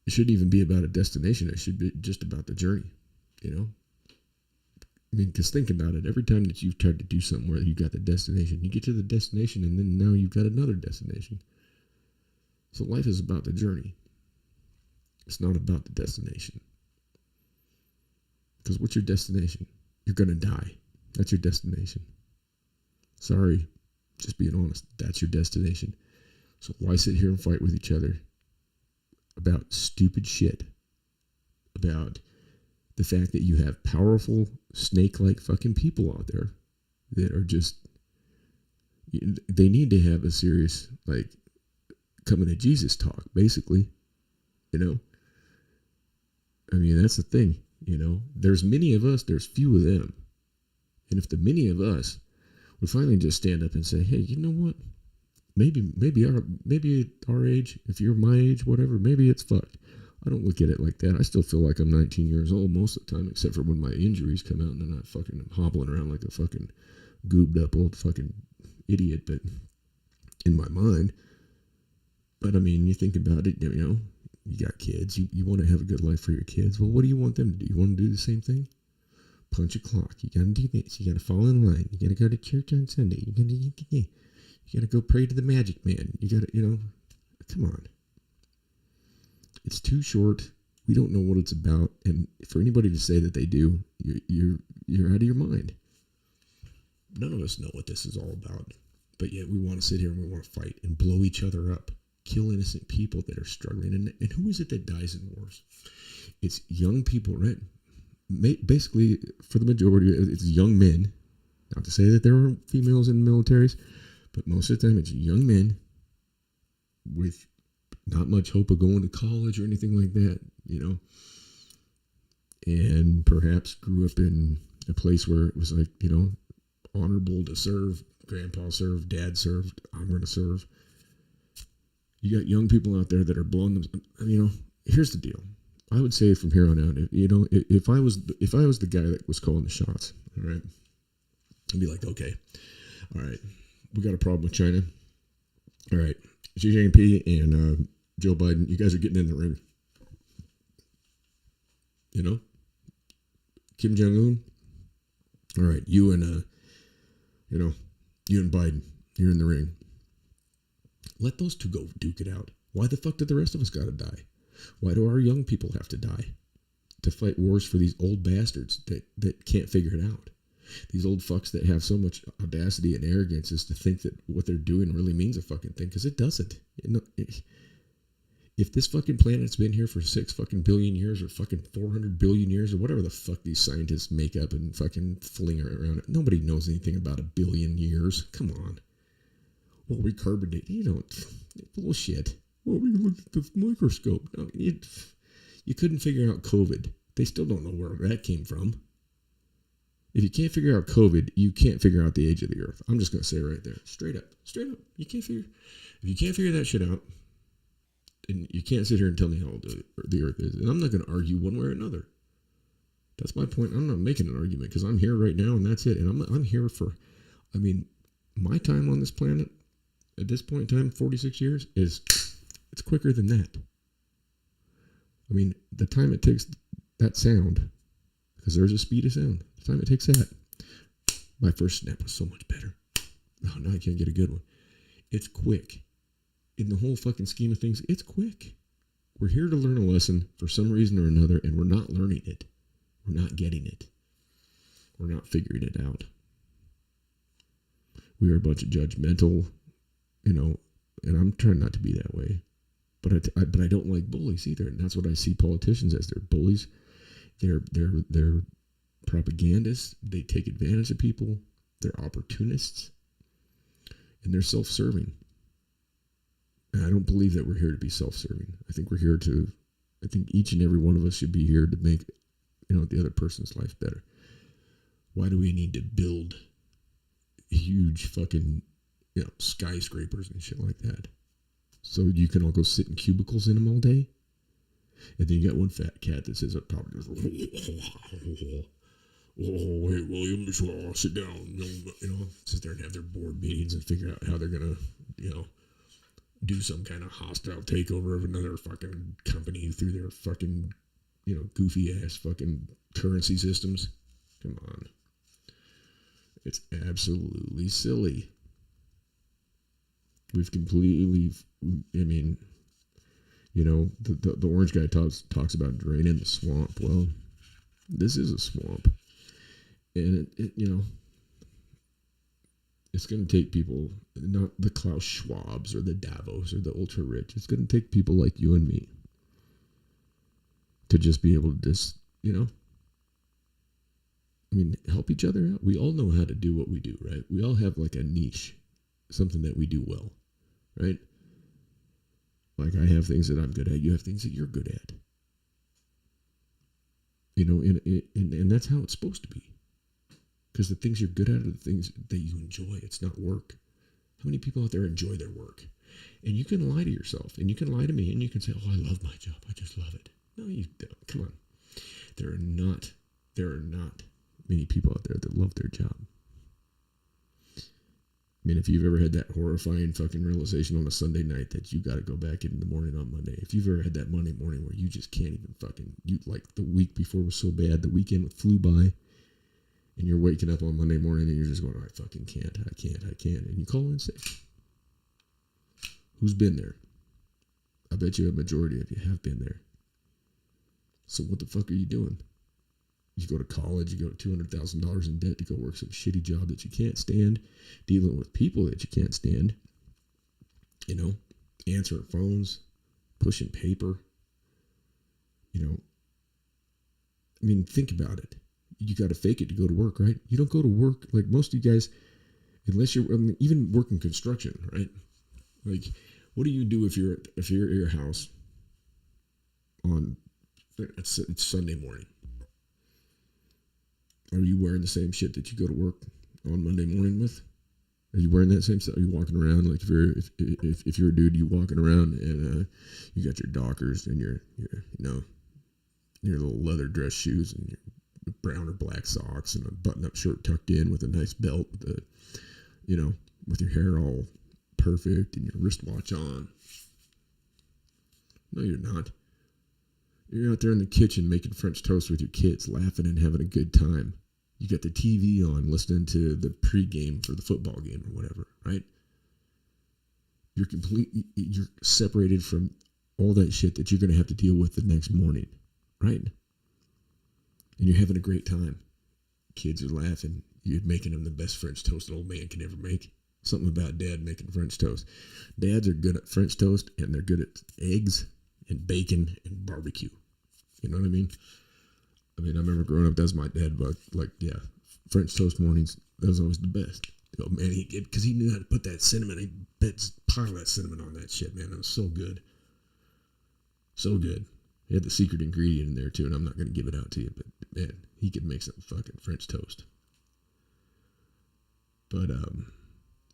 It shouldn't even be about a destination. It should be just about the journey, you know. I mean, because think about it. Every time that you've tried to do something where you got the destination, you get to the destination, and then now you've got another destination. So life is about the journey. It's not about the destination. Because what's your destination? You're going to die. That's your destination. Sorry. Just being honest. That's your destination. So why sit here and fight with each other about stupid shit? About the fact that you have powerful, snake-like fucking people out there that are just... They need to have a serious, like, coming to Jesus talk, basically. You know? I mean, that's the thing, you know. There's many of us, there's few of them. And if the many of us would finally just stand up and say, hey, you know what? Maybe our age, if you're my age, whatever, maybe it's fucked. I don't look at it like that. I still feel like I'm 19 years old most of the time, except for when my injuries come out and then I'm hobbling around like a fucking goobed up old fucking idiot, but in my mind. But I mean, you think about it, you know, you got kids, you want to have a good life for your kids. Well, what do you want them to do? You want to do the same thing? Punch a clock. You got to do this. You got to fall in line. You got to go to church on Sunday. You got to go pray to the magic man. You got to, you know, come on. It's too short. We don't know what it's about. And for anybody to say that they do, you're out of your mind. None of us know what this is all about. But yet we want to sit here and we want to fight and blow each other up. Kill innocent people that are struggling. And who is it that dies in wars? It's young people, right? Basically, for the majority, it's young men. Not to say that there are females in the militaries, but most of the time it's young men with not much hope of going to college or anything like that, you know. And perhaps grew up in a place where it was like, you know, honorable to serve. Grandpa served, dad served, I'm going to serve. You got young people out there that are blowing them. You know, here's the deal. I would say from here on out, you know, if I was the guy that was calling the shots, all right, I'd be like, okay, all right, we got a problem with China. All right, Xi Jinping and Joe Biden, you guys are getting in the ring. You know, Kim Jong-un. All right, you and Biden, you're in the ring. Let those two go duke it out. Why the fuck did the rest of us gotta die? Why do our young people have to die? To fight wars for these old bastards that can't figure it out. These old fucks that have so much audacity and arrogance is to think that what they're doing really means a fucking thing, because it doesn't. If this fucking planet's been here for 6 fucking billion years or fucking 400 billion years or whatever the fuck these scientists make up and fucking fling around it, nobody knows anything about 1 billion years. Come on. Well, we carbonate. You don't. Bullshit. Well, we look at the microscope. No, you couldn't figure out COVID. They still don't know where that came from. If you can't figure out COVID, you can't figure out the age of the Earth. I'm just going to say right there. Straight up. If you can't figure that shit out, and you can't sit here and tell me how old the Earth is. And I'm not going to argue one way or another. That's my point. I'm not making an argument because I'm here right now and that's it. And I'm here for, I mean, my time on this planet at this point in time, 46 years, it's quicker than that. I mean, the time it takes that sound, because there's a speed of sound, the time it takes that, my first snap was so much better. Oh, now I can't get a good one. It's quick. In the whole fucking scheme of things, it's quick. We're here to learn a lesson for some reason or another, and we're not learning it. We're not getting it. We're not figuring it out. We are a bunch of judgmental, you know, and I'm trying not to be that way. But I don't like bullies either, and that's what I see politicians as. They're bullies. They're propagandists. They take advantage of people. They're opportunists, and they're self-serving. And I don't believe that we're here to be self-serving. I think I think each and every one of us should be here to make, the other person's life better. Why do we need to build huge fucking, skyscrapers and shit like that? So you can all go sit in cubicles in them all day? And then you got one fat cat that says, probably goes, oh, hey, William, just sit down. Sit there and have their board meetings and figure out how they're going to, do some kind of hostile takeover of another fucking company through their fucking, goofy ass fucking currency systems. Come on. It's absolutely silly. We've completely, the orange guy talks about draining the swamp. Well, this is a swamp. And it's going to take people, not the Klaus Schwabs or the Davos or the ultra rich. It's going to take people like you and me to just be able to just, help each other out. We all know how to do what we do, right? We all have like a niche, something that we do well, right? Like I have things that I'm good at. You have things that you're good at. And that's how it's supposed to be. Because the things you're good at are the things that you enjoy. It's not work. How many people out there enjoy their work? And you can lie to yourself, and you can lie to me, and you can say, oh, I love my job. I just love it. No, you don't. Come on. There are not many people out there that love their job. If you've ever had that horrifying fucking realization on a Sunday night that you got to go back in the morning on Monday. If you've ever had that Monday morning where you just can't even like the week before was so bad, the weekend flew by, and you're waking up on Monday morning and you're just going, I fucking can't. And you call in sick. Who's been there? I bet you a majority of you have been there. So what the fuck are you doing? You go to college, you go to $200,000 in debt to go work some shitty job that you can't stand, dealing with people that you can't stand, answering phones, pushing paper, think about it. You got to fake it to go to work, right? You don't go to work like most of you guys, unless you're even working construction, right? Like, what do you do if you're at your house on it's Sunday morning? Are you wearing the same shit that you go to work on Monday morning with? Are you wearing that same stuff? Are you walking around like if you're a dude, you walking around and you got your Dockers and your little leather dress shoes and your brown or black socks and a button-up shirt tucked in with a nice belt with with your hair all perfect and your wristwatch on. No, you're not. You're out there in the kitchen making French toast with your kids, laughing and having a good time. You got the TV on, listening to the pregame for the football game or whatever, right? You're separated from all that shit that you're going to have to deal with the next morning, right? And you're having a great time. Kids are laughing. You're making them the best French toast an old man can ever make. Something about dad making French toast. Dads are good at French toast, and they're good at eggs and bacon and barbecue. You know what I mean? I remember growing up, that's my dad, but French toast mornings, that was always the best. Oh man, because he knew how to put that cinnamon, he pile that cinnamon on that shit, man. It was so good. So good. He had the secret ingredient in there too, and I'm not going to give it out to you, but man, he could make some fucking French toast. But,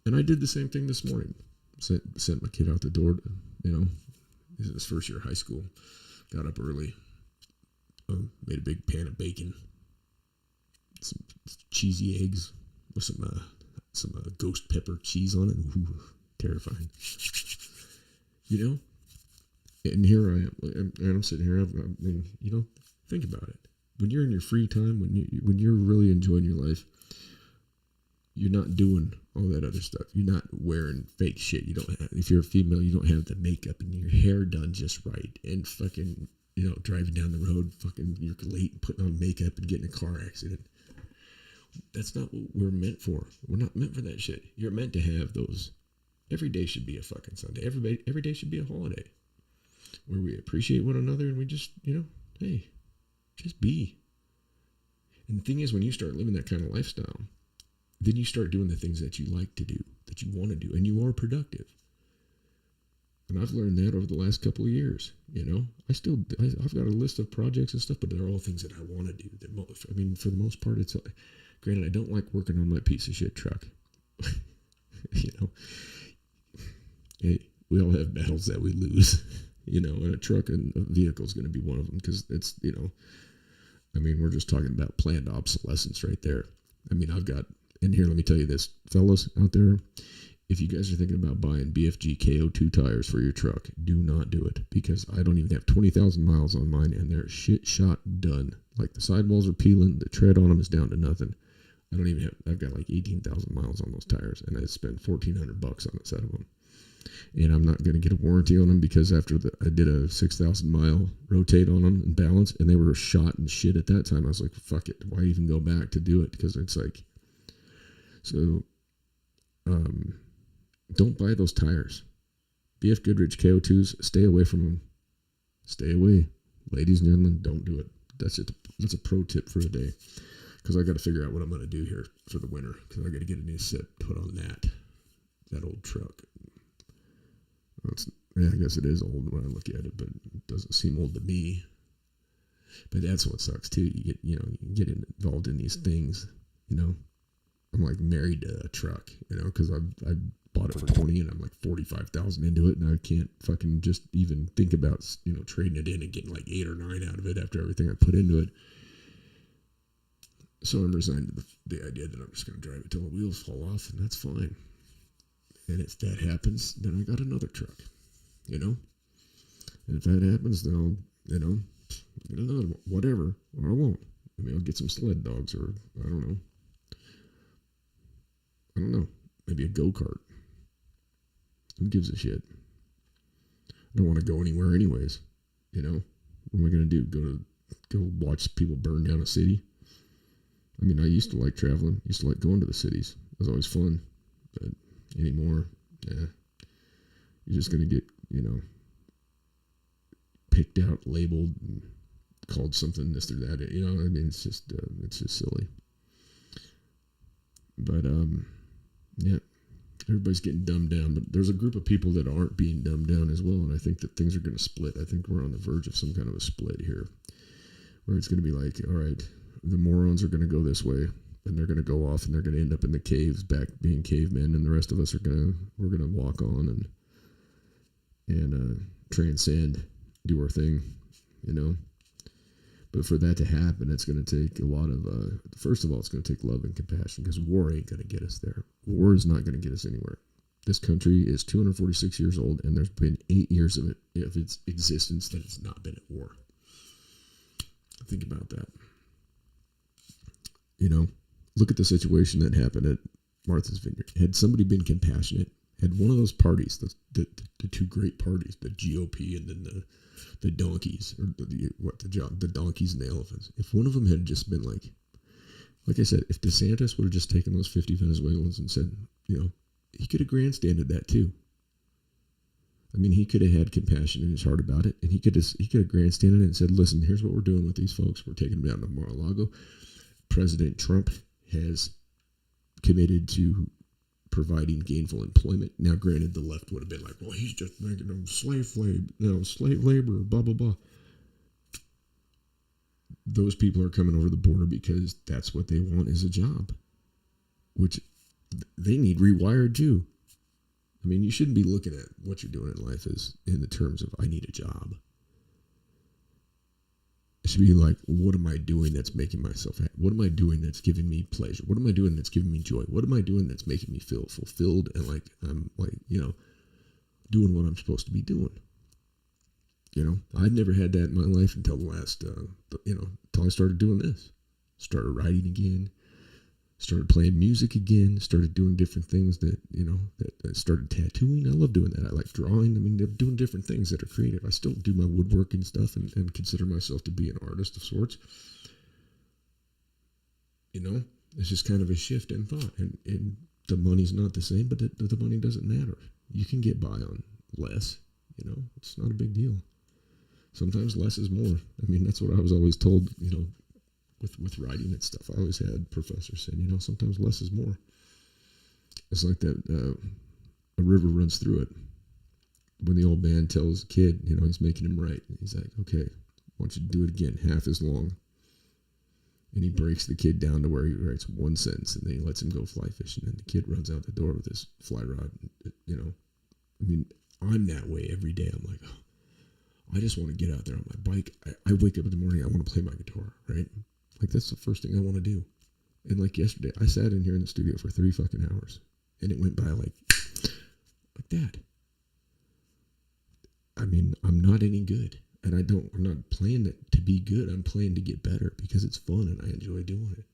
and I did the same thing this morning. Sent my kid out the door, this is his first year of high school. Got up early. Made a big pan of bacon. Some cheesy eggs with some ghost pepper cheese on it. Ooh, terrifying. And here I am. And I'm sitting here. Think about it. When you're in your free time, when you're really enjoying your life, you're not doing all that other stuff. You're not wearing fake shit. You don't have, if you're a female, you don't have the makeup and your hair done just right. And fucking, driving down the road, fucking, you're late and putting on makeup and getting in a car accident. That's not what we're meant for. We're not meant for that shit. You're meant to have those. Every day should be a fucking Sunday. Every day should be a holiday. where we appreciate one another and we just, hey, just be. And the thing is, when you start living that kind of lifestyle, then you start doing the things that you like to do, that you want to do, and you are productive. And I've learned that over the last couple of years. I've got a list of projects and stuff, but they're all things that I want to do. For the most part, it's granted, I don't like working on my piece of shit truck. Hey, we all have battles that we lose, and a truck and a vehicle is going to be one of them because it's, we're just talking about planned obsolescence right there. And here, let me tell you this, fellas out there, if you guys are thinking about buying BFG KO2 tires for your truck, do not do it, because I don't even have 20,000 miles on mine and they're shit shot done. Like, the sidewalls are peeling, the tread on them is down to nothing. I've got like 18,000 miles on those tires, and I spent $1,400 on a set of them. And I'm not going to get a warranty on them because after I did a 6,000 mile rotate on them and balance, and they were shot and shit at that time. I was like, fuck it. Why even go back to do it? Because it's like, so, don't buy those tires. BF Goodrich KO2s, stay away from them. Stay away. Ladies and gentlemen, don't do it. That's a pro tip for the day. Because I got to figure out what I'm going to do here for the winter. Because I got to get a new set put on that old truck. I guess it is old when I look at it, but it doesn't seem old to me. But that's what sucks too. You get involved in these things. I'm like married to a truck. Because I bought it for 20 and I'm like 45,000 into it, and I can't fucking just even think about trading it in and getting like 8 or 9 out of it after everything I put into it. So I'm resigned to the idea that I'm just going to drive it till the wheels fall off, and that's fine. And if that happens, then I got another truck, And if that happens, then I'll, get another one, whatever, or I won't. I'll get some sled dogs, or I don't know, maybe a go-kart. Who gives a shit? I don't want to go anywhere anyways, What am I going to do? Go watch people burn down a city? I used to like traveling, used to like going to the cities. It was always fun, but anymore, you're just going to get, picked out, labeled, and called something this or that. It's just silly. But, yeah, everybody's getting dumbed down, but there's a group of people that aren't being dumbed down as well, and I think that things are going to split. I think we're on the verge of some kind of a split here, where it's going to be like, all right, the morons are going to go this way, and they're going to go off, and they're going to end up in the caves back being cavemen, and the rest of us we're going to walk on and transcend, do our thing, But for that to happen, it's going to take a lot of, first of all, it's going to take love and compassion, because war ain't going to get us there. War is not going to get us anywhere. This country is 246 years old, and there's been 8 years of its existence that it's not been at war. Think about that. Look at the situation that happened at Martha's Vineyard. Had somebody been compassionate, had one of those parties, the two great parties, the GOP and then the donkeys, or the donkeys and the elephants. If one of them had just been like I said, if DeSantis would have just taken those 50 Venezuelans and said, he could have grandstanded that too. He could have had compassion in his heart about it, and he could have grandstanded it and said, listen, here's what we're doing with these folks. We're taking them down to Mar-a-Lago. President Trump has committed to providing gainful employment. Now, granted, the left would have been like, well, he's just making them slave labor, blah, blah, blah. Those people are coming over the border because that's what they want, is a job, which they need rewired too. You shouldn't be looking at what you're doing in life as in the terms of, I need a job. It should be like, what am I doing that's making myself happy? What am I doing that's giving me pleasure? What am I doing that's giving me joy? What am I doing that's making me feel fulfilled and like I'm doing what I'm supposed to be doing? I'd never had that in my life until the last, until I started doing this. Started writing again. Started playing music again, started doing different things that started tattooing. I love doing that. I like drawing. They're doing different things that are creative. I still do my woodworking stuff and consider myself to be an artist of sorts. It's just kind of a shift in thought. And the money's not the same, but the money doesn't matter. You can get by on less, it's not a big deal. Sometimes less is more. I mean, that's what I was always told, with writing and stuff. I always had professors saying, sometimes less is more. It's like that, a river runs through it. When the old man tells a kid, he's making him write. He's like, okay, I want you to do it again, half as long. And he breaks the kid down to where he writes one sentence, and then he lets him go fly fishing. And the kid runs out the door with his fly rod. I mean, I'm that way every day. I'm like, I just want to get out there on my bike. I wake up in the morning, I want to play my guitar, right? Like, that's the first thing I want to do. And like yesterday, I sat in here in the studio for 3 fucking hours, and it went by like that. I mean, I'm not any good, and I'm not playing it to be good. I'm playing to get better because it's fun and I enjoy doing it.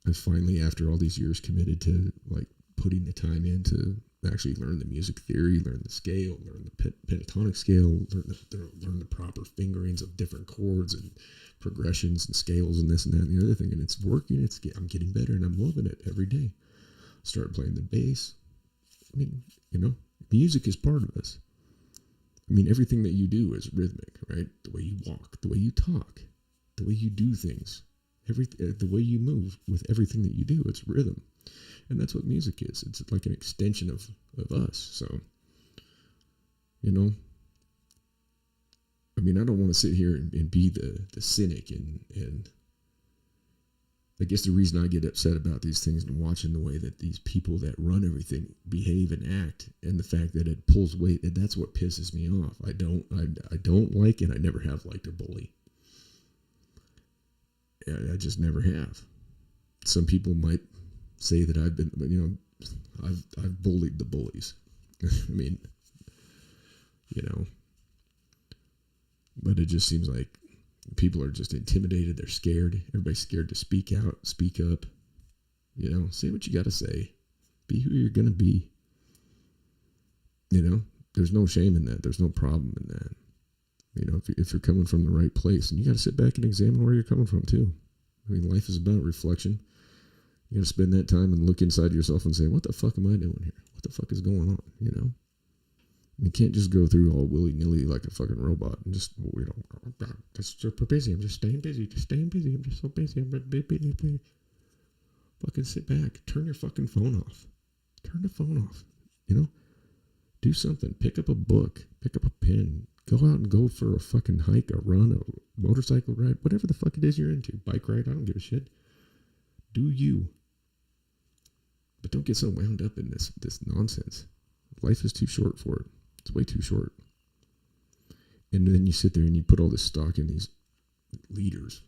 I finally, after all these years, committed to like putting the time in to actually learn the music theory, learn the scale, learn the pentatonic scale, learn the proper fingerings of different chords and progressions and scales and this and that and the other thing. And it's working. I'm getting better and I'm loving it every day. Started playing the bass. I mean, music is part of us. I mean, everything that you do is rhythmic, right? The way you walk, the way you talk, the way you do things, the way you move with everything that you do, it's rhythm. And that's what music is. It's like an extension of us. So, I mean, I don't want to sit here and be the cynic and I guess the reason I get upset about these things and watching the way that these people that run everything behave and act, and the fact that it pulls weight, and that's what pisses me off. I don't like it. I never have liked a bully. I just never have. Some people might say that I've been, I've bullied the bullies. I mean, but it just seems like people are just intimidated. They're scared. Everybody's scared to speak out, speak up. Say what you got to say. Be who you're going to be. There's no shame in that. There's no problem in that. If you're coming from the right place, and you got to sit back and examine where you're coming from too. I mean, life is about reflection. You got to spend that time and look inside yourself and say, what the fuck am I doing here? What the fuck is going on? You can't just go through all willy-nilly like a fucking robot and just, just super busy. I'm just staying busy. I'm just so busy. I'm busy. Fucking sit back. Turn your fucking phone off. Turn the phone off. Do something. Pick up a book. Pick up a pen. Go out and go for a fucking hike, a run, a motorcycle ride, whatever the fuck it is you're into. Bike ride, I don't give a shit. Do you. But don't get so wound up in this nonsense. Life is too short for it. It's way too short. And then you sit there and you put all this stock in these leaders.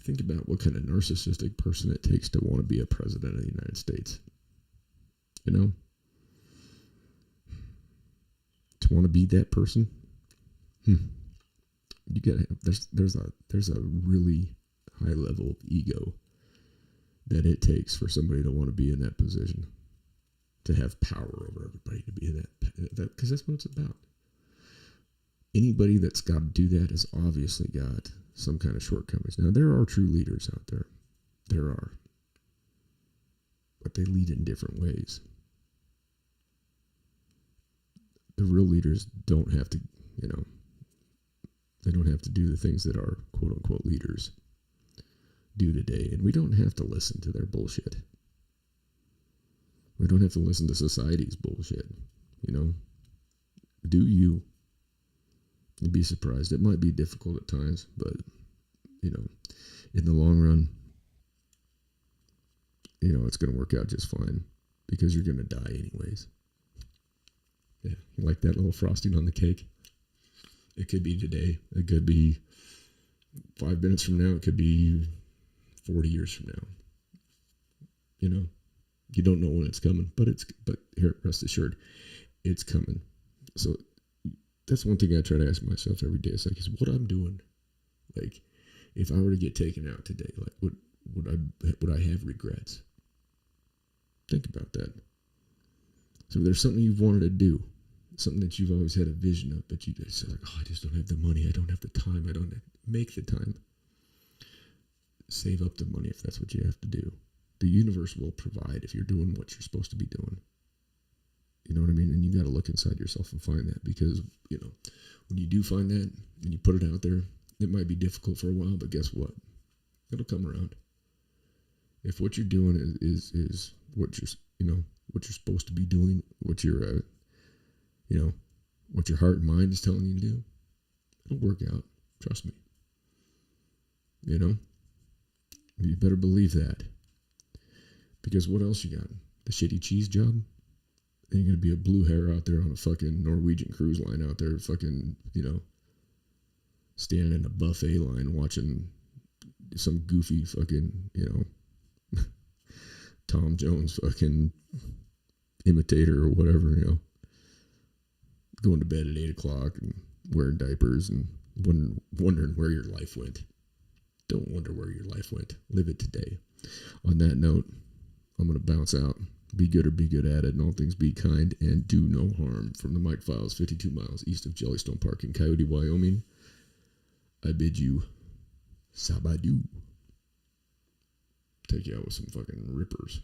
Think about what kind of narcissistic person it takes to want to be a president of the United States. To want to be that person. You gotta have, there's a really high level of ego that it takes for somebody to want to be in that position. To have power over everybody, to be that because that's what it's about. Anybody that's got to do that has obviously got some kind of shortcomings. Now, there are true leaders out there. There are. But they lead in different ways. The real leaders don't have to, they don't have to do the things that our quote-unquote leaders do today. And we don't have to listen to their bullshit. We don't have to listen to society's bullshit, Do you? You'd be surprised. It might be difficult at times, but, in the long run, it's going to work out just fine because you're going to die anyways. Yeah, like that little frosting on the cake. It could be today. It could be 5 minutes from now. It could be 40 years from now. You don't know when it's coming, but here, rest assured, it's coming. So that's one thing I try to ask myself every day. It's like, is what I'm doing, like, if I were to get taken out today, like, would I have regrets? Think about that. So there's something you've wanted to do, something that you've always had a vision of, but you just say like, I just don't have the money. I don't have the time. I don't make the time. Save up the money if that's what you have to do. The universe will provide if you're doing what you're supposed to be doing. You know what I mean? And you got to look inside yourself and find that, because, you know, when you do find that and you put it out there, it might be difficult for a while, but guess what? It'll come around. If what you're doing is what you're, you know, what you're supposed to be doing, what your, you know, what your heart and mind is telling you to do, it'll work out. Trust me. You know, you better believe that. Because what else you got? The shitty cheese job? And you're going to be a blue hair out there on a fucking Norwegian cruise line out there, fucking, you know, standing in a buffet line watching some goofy fucking, you know, Tom Jones fucking imitator or whatever, you know, going to bed at 8 o'clock and wearing diapers and wondering where your life went. Don't wonder where your life went. Live it today. On that note, I'm going to bounce out. Be good or be good at it. In all things, be kind and do no harm. From the Mike Files, 52 miles east of Jellystone Park in Coyote, Wyoming, I bid you sabadoo. Take you out with some fucking rippers.